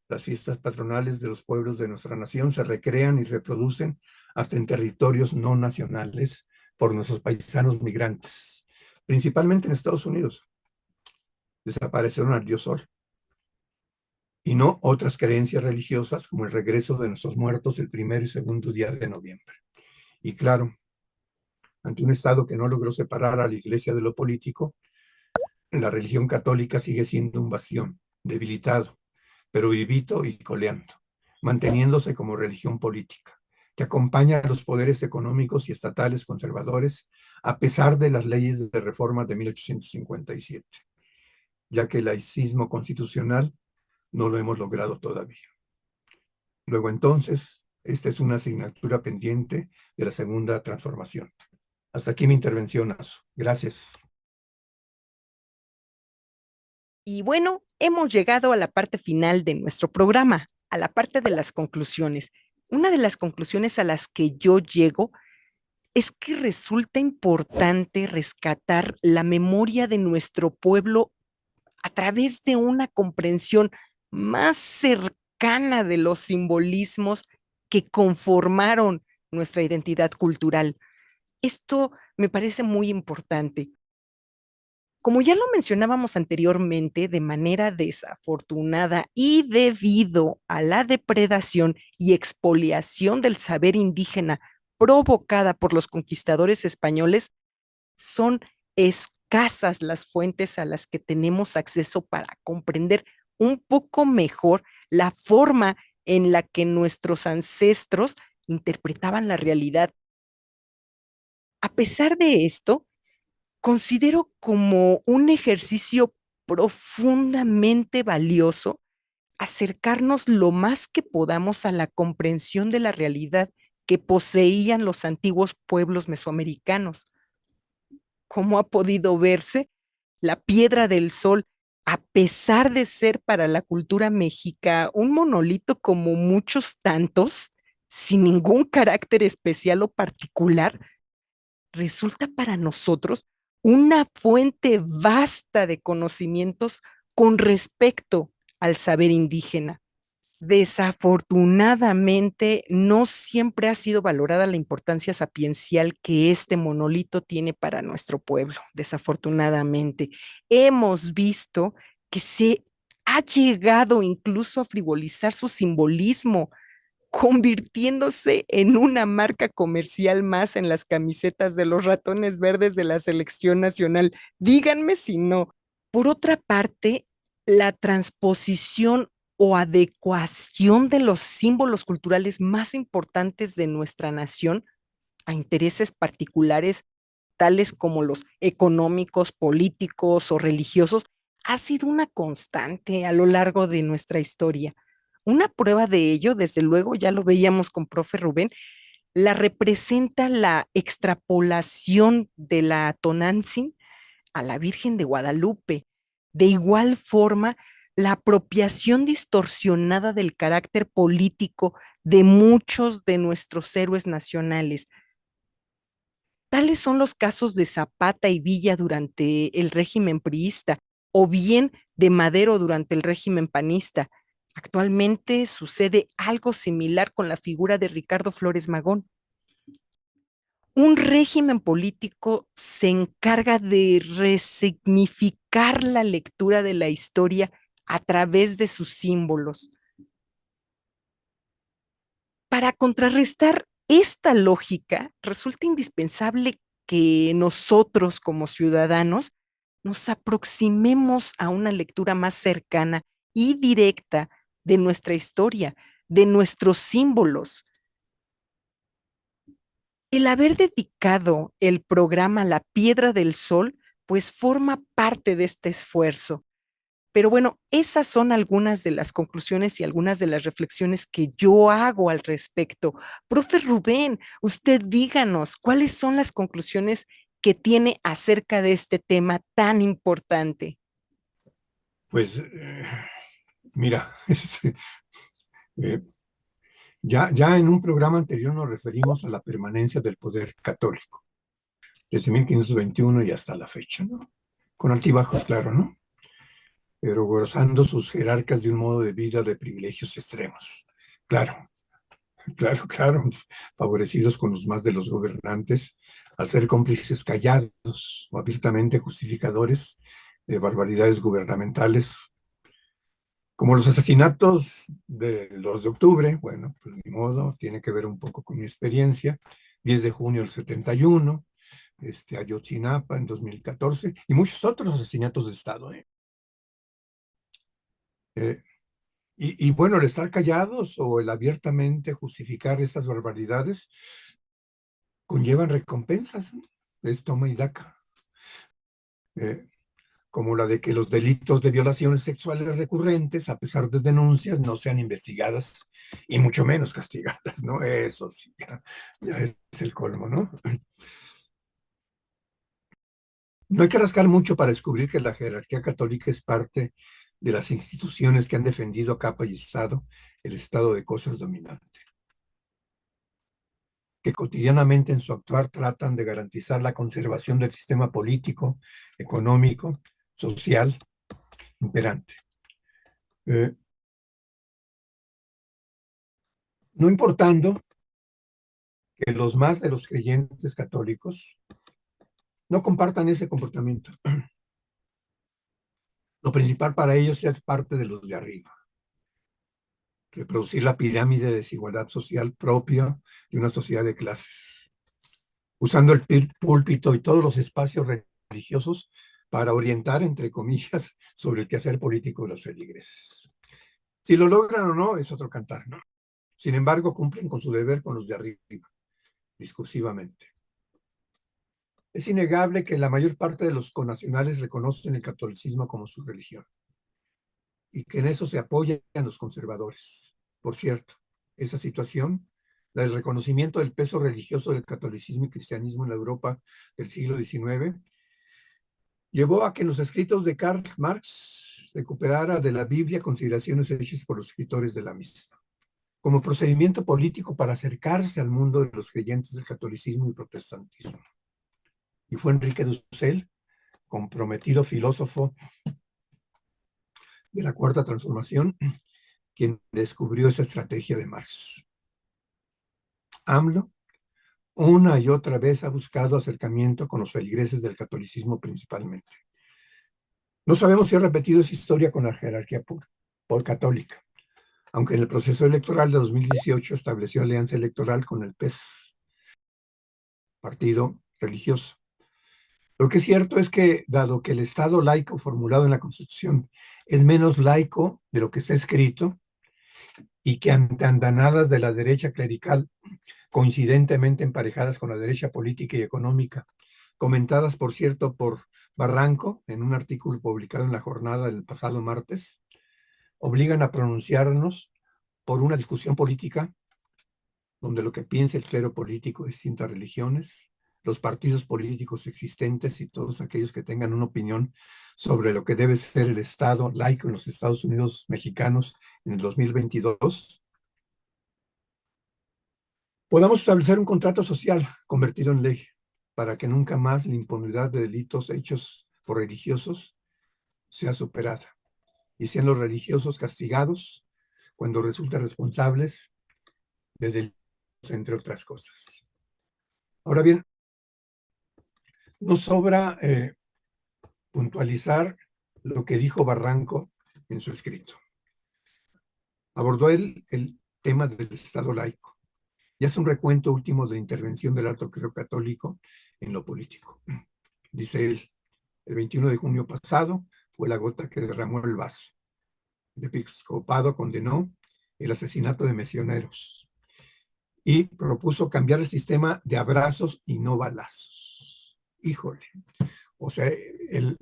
Las fiestas patronales de los pueblos de nuestra nación se recrean y reproducen hasta en territorios no nacionales por nuestros paisanos migrantes, principalmente en Estados Unidos. Desaparecieron al dios Sol, y no otras creencias religiosas como el regreso de nuestros muertos el 1er y 2º día de noviembre. Y claro, ante un Estado que no logró separar a la Iglesia de lo político, la religión católica sigue siendo un bastión, debilitado, pero vivito y coleando, manteniéndose como religión política, que acompaña a los poderes económicos y estatales conservadores a pesar de las leyes de reforma de 1857, ya que el laicismo constitucional no lo hemos logrado todavía. Luego entonces, esta es una asignatura pendiente de la segunda transformación. Hasta aquí mi intervención, Azu. Gracias. Y bueno, hemos llegado a la parte final de nuestro programa, a la parte de las conclusiones. Una de las conclusiones a las que yo llego es que resulta importante rescatar la memoria de nuestro pueblo a través de una comprensión más cercana de los simbolismos que conformaron nuestra identidad cultural. Esto me parece muy importante. Como ya lo mencionábamos anteriormente, de manera desafortunada y debido a la depredación y expoliación del saber indígena provocada por los conquistadores españoles, son escasas las fuentes a las que tenemos acceso para comprender un poco mejor la forma en la que nuestros ancestros interpretaban la realidad. A pesar de esto, considero como un ejercicio profundamente valioso acercarnos lo más que podamos a la comprensión de la realidad que poseían los antiguos pueblos mesoamericanos. ¿Cómo ha podido verse la Piedra del Sol, a pesar de ser para la cultura mexica un monolito como muchos tantos, sin ningún carácter especial o particular, resulta para nosotros una fuente vasta de conocimientos con respecto al saber indígena? Desafortunadamente, no siempre ha sido valorada la importancia sapiencial que este monolito tiene para nuestro pueblo. Desafortunadamente, hemos visto que se ha llegado incluso a frivolizar su simbolismo, convirtiéndose en una marca comercial más en las camisetas de los ratones verdes de la selección nacional. Díganme si no. Por otra parte, la transposición o adecuación de los símbolos culturales más importantes de nuestra nación a intereses particulares, tales como los económicos, políticos o religiosos, ha sido una constante a lo largo de nuestra historia. Una prueba de ello, desde luego, ya lo veíamos con profe Rubén, la representa la extrapolación de la Tonantzin a la Virgen de Guadalupe. De igual forma, la apropiación distorsionada del carácter político de muchos de nuestros héroes nacionales. Tales son los casos de Zapata y Villa durante el régimen priista, o bien de Madero durante el régimen panista. Actualmente sucede algo similar con la figura de Ricardo Flores Magón. Un régimen político se encarga de resignificar la lectura de la historia a través de sus símbolos. Para contrarrestar esta lógica, resulta indispensable que nosotros como ciudadanos nos aproximemos a una lectura más cercana y directa de nuestra historia, de nuestros símbolos. El haber dedicado el programa La Piedra del Sol, pues forma parte de este esfuerzo. Pero bueno, esas son algunas de las conclusiones y algunas de las reflexiones que yo hago al respecto. Profe Rubén, usted díganos, ¿cuáles son las conclusiones que tiene acerca de este tema tan importante? Pues, mira, eh, ya en un programa anterior nos referimos a la permanencia del poder católico, desde 1521 y hasta la fecha, ¿no? Con altibajos, claro, ¿no? Pero gozando sus jerarcas de un modo de vida de privilegios extremos. Claro, claro, favorecidos con los más de los gobernantes, al ser cómplices callados o abiertamente justificadores de barbaridades gubernamentales, como los asesinatos de los de octubre. Bueno, pues ni modo, tiene que ver un poco con mi experiencia. 10 de junio del 71, Ayotzinapa en 2014, y muchos otros asesinatos de Estado. Eh, y bueno, el estar callados o el abiertamente justificar estas barbaridades conllevan recompensas, ¿no? Es toma y daca. Eh, Como la de que los delitos de violaciones sexuales recurrentes, a pesar de denuncias, no sean investigadas y mucho menos castigadas, ¿no? Eso sí, ya es el colmo, ¿no? No hay que rascar mucho para descubrir que la jerarquía católica es parte de las instituciones que han defendido a capa y espada el estado de cosas dominante, que cotidianamente en su actuar tratan de garantizar la conservación del sistema político, económico, social imperante. Eh, no importando que los más de los creyentes católicos no compartan ese comportamiento. Lo principal para ellos es parte de los de arriba, reproducir la pirámide de desigualdad social propia de una sociedad de clases, usando el púlpito y todos los espacios religiosos para orientar, entre comillas, sobre el quehacer político de los feligreses. Si lo logran o no, es otro cantar, ¿no? Sin embargo, cumplen con su deber con los de arriba, discursivamente. Es innegable que la mayor parte de los connacionales reconocen el catolicismo como su religión y que en eso se apoyan los conservadores. Por cierto, esa situación el reconocimiento del peso religioso del catolicismo y cristianismo en la Europa del siglo XIX, llevó a que en los escritos de Karl Marx recuperara de la Biblia consideraciones hechas por los escritores de la misma, como procedimiento político para acercarse al mundo de los creyentes del catolicismo y protestantismo. Y fue Enrique Dussel, comprometido filósofo de la Cuarta Transformación, quien descubrió esa estrategia de Marx. AMLO una y otra vez ha buscado acercamiento con los feligreses del catolicismo principalmente. No sabemos si ha repetido esa historia con la jerarquía por católica, aunque en el proceso electoral de 2018 estableció alianza electoral con el PES, partido religioso. Lo que es cierto es que, dado que el Estado laico formulado en la Constitución es menos laico de lo que está escrito, y que ante andanadas de la derecha clerical, coincidentemente emparejadas con la derecha política y económica, comentadas, por cierto, por Barranco en un artículo publicado en La Jornada del pasado martes, obligan a pronunciarnos por una discusión política donde lo que piensa el clero político de distintas religiones, los partidos políticos existentes y todos aquellos que tengan una opinión sobre lo que debe ser el Estado laico en los Estados Unidos mexicanos en el 2022, podamos establecer un contrato social convertido en ley para que nunca más la impunidad de delitos hechos por religiosos sea superada y sean los religiosos castigados cuando resulten responsables de delitos, entre otras cosas. Ahora bien, no sobra puntualizar lo que dijo Barranco en su escrito. Abordó el tema del Estado laico y hace un recuento último de la intervención del alto clero católico en lo político. Dice él: el 21 de junio pasado fue la gota que derramó el vaso. El episcopado condenó el asesinato de misioneros y propuso cambiar el sistema de abrazos y no balazos. Híjole, o sea, el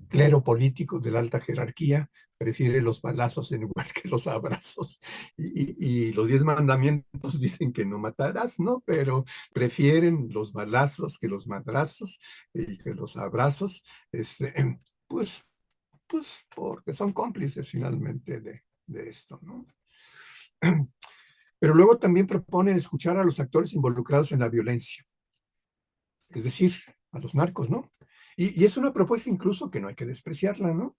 clero político de la alta jerarquía prefiere los balazos en lugar que los abrazos. Y los 10 mandamientos dicen que no matarás, ¿no? Pero prefieren los balazos que los madrazos y que los abrazos, pues, pues porque son cómplices finalmente de esto, ¿no? Pero luego también propone escuchar a los actores involucrados en la violencia, es decir, a los narcos, ¿no? Y es una propuesta incluso que no hay que despreciarla, ¿no?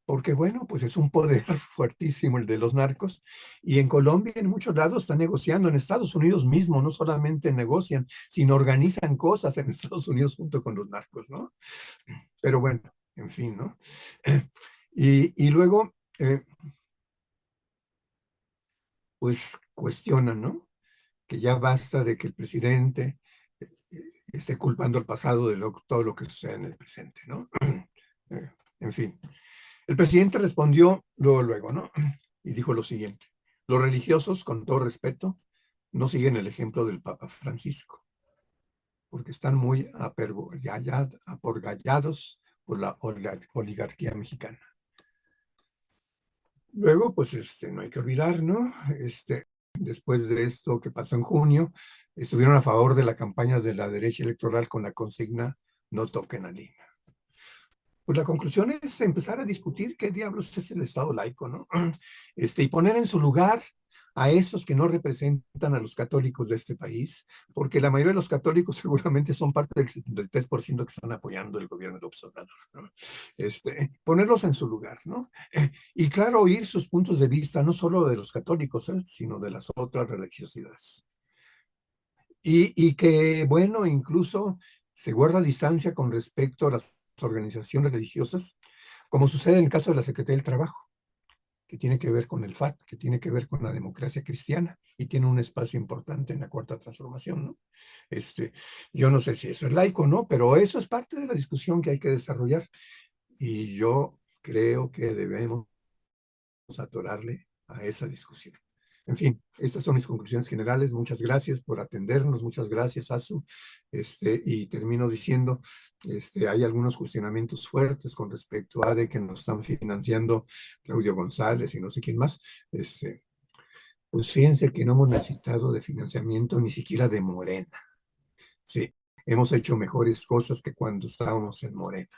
Porque bueno, pues es un poder fuertísimo el de los narcos, y en Colombia en muchos lados están negociando, en Estados Unidos mismo, no solamente negocian, sino organizan cosas en Estados Unidos junto con los narcos, ¿no? Pero bueno, en fin, ¿no? Y luego, pues cuestionan, ¿no? Que ya basta de que el presidente esté culpando al pasado de todo lo que sucede en el presente, ¿no? En fin. El presidente respondió luego, ¿no? Y dijo lo siguiente: los religiosos, con todo respeto, no siguen el ejemplo del Papa Francisco, porque están muy aporgallados por la oligarquía mexicana. Luego, pues, no hay que olvidar, ¿no? Después de esto que pasó en junio, estuvieron a favor de la campaña de la derecha electoral con la consigna "no toquen a Lina". Pues la conclusión es empezar a discutir qué diablos es el Estado laico, ¿no? Y poner en su lugar a esos que no representan a los católicos de este país, porque la mayoría de los católicos seguramente son parte del 73% que están apoyando el gobierno de López Obrador, ¿no? Ponerlos en su lugar, ¿no? Y claro, oír sus puntos de vista, no solo de los católicos, sino de las otras religiosidades. Y que, bueno, incluso se guarda distancia con respecto a las organizaciones religiosas, como sucede en el caso de la Secretaría del Trabajo, que tiene que ver con el FAT, que tiene que ver con la democracia cristiana y tiene un espacio importante en la Cuarta Transformación, ¿no? Yo no sé si eso es laico, ¿no? Pero eso es parte de la discusión que hay que desarrollar, y yo creo que debemos atorarle a esa discusión. En fin, estas son mis conclusiones generales. Muchas gracias por atendernos, muchas gracias, Azu. Y termino diciendo, hay algunos cuestionamientos fuertes con respecto a de que nos están financiando Claudio González y no sé quién más. Pues fíjense que no hemos necesitado de financiamiento ni siquiera de Morena. Sí, hemos hecho mejores cosas que cuando estábamos en Morena.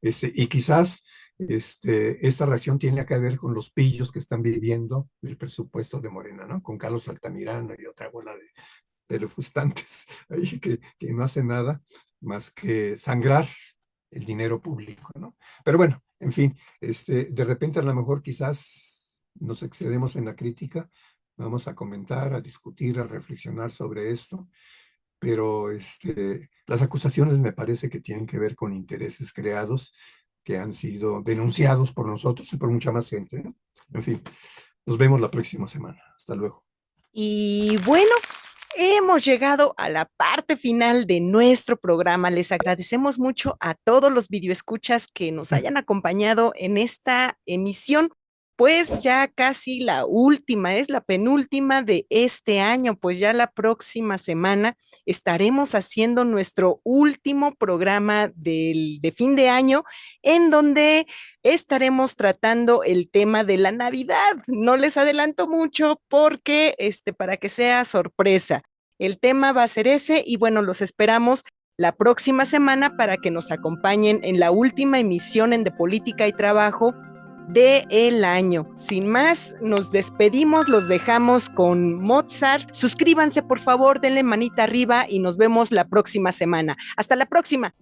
Y quizás esta reacción tiene que ver con los pillos que están viviendo del presupuesto de Morena, ¿no? Con Carlos Altamirano y otra bola de refustantes ahí que no hacen nada más que sangrar el dinero público, ¿no? Pero bueno, en fin, de repente a lo mejor quizás nos excedemos en la crítica, vamos a comentar, a discutir, a reflexionar sobre esto, pero las acusaciones me parece que tienen que ver con intereses creados que han sido denunciados por nosotros y por mucha más gente, ¿no? En fin, nos vemos la próxima semana. Hasta luego. Y bueno, hemos llegado a la parte final de nuestro programa. Les agradecemos mucho a todos los videoescuchas que nos hayan acompañado en esta emisión. Pues ya casi la última, es la penúltima de este año, pues ya la próxima semana estaremos haciendo nuestro último programa de fin de año, en donde estaremos tratando el tema de la Navidad. No les adelanto mucho porque para que sea sorpresa. El tema va a ser ese y bueno, los esperamos la próxima semana para que nos acompañen en la última emisión en De Política y Trabajo del año. Sin más, nos despedimos, los dejamos con Mozart. Suscríbanse, por favor, denle manita arriba y nos vemos la próxima semana. Hasta la próxima.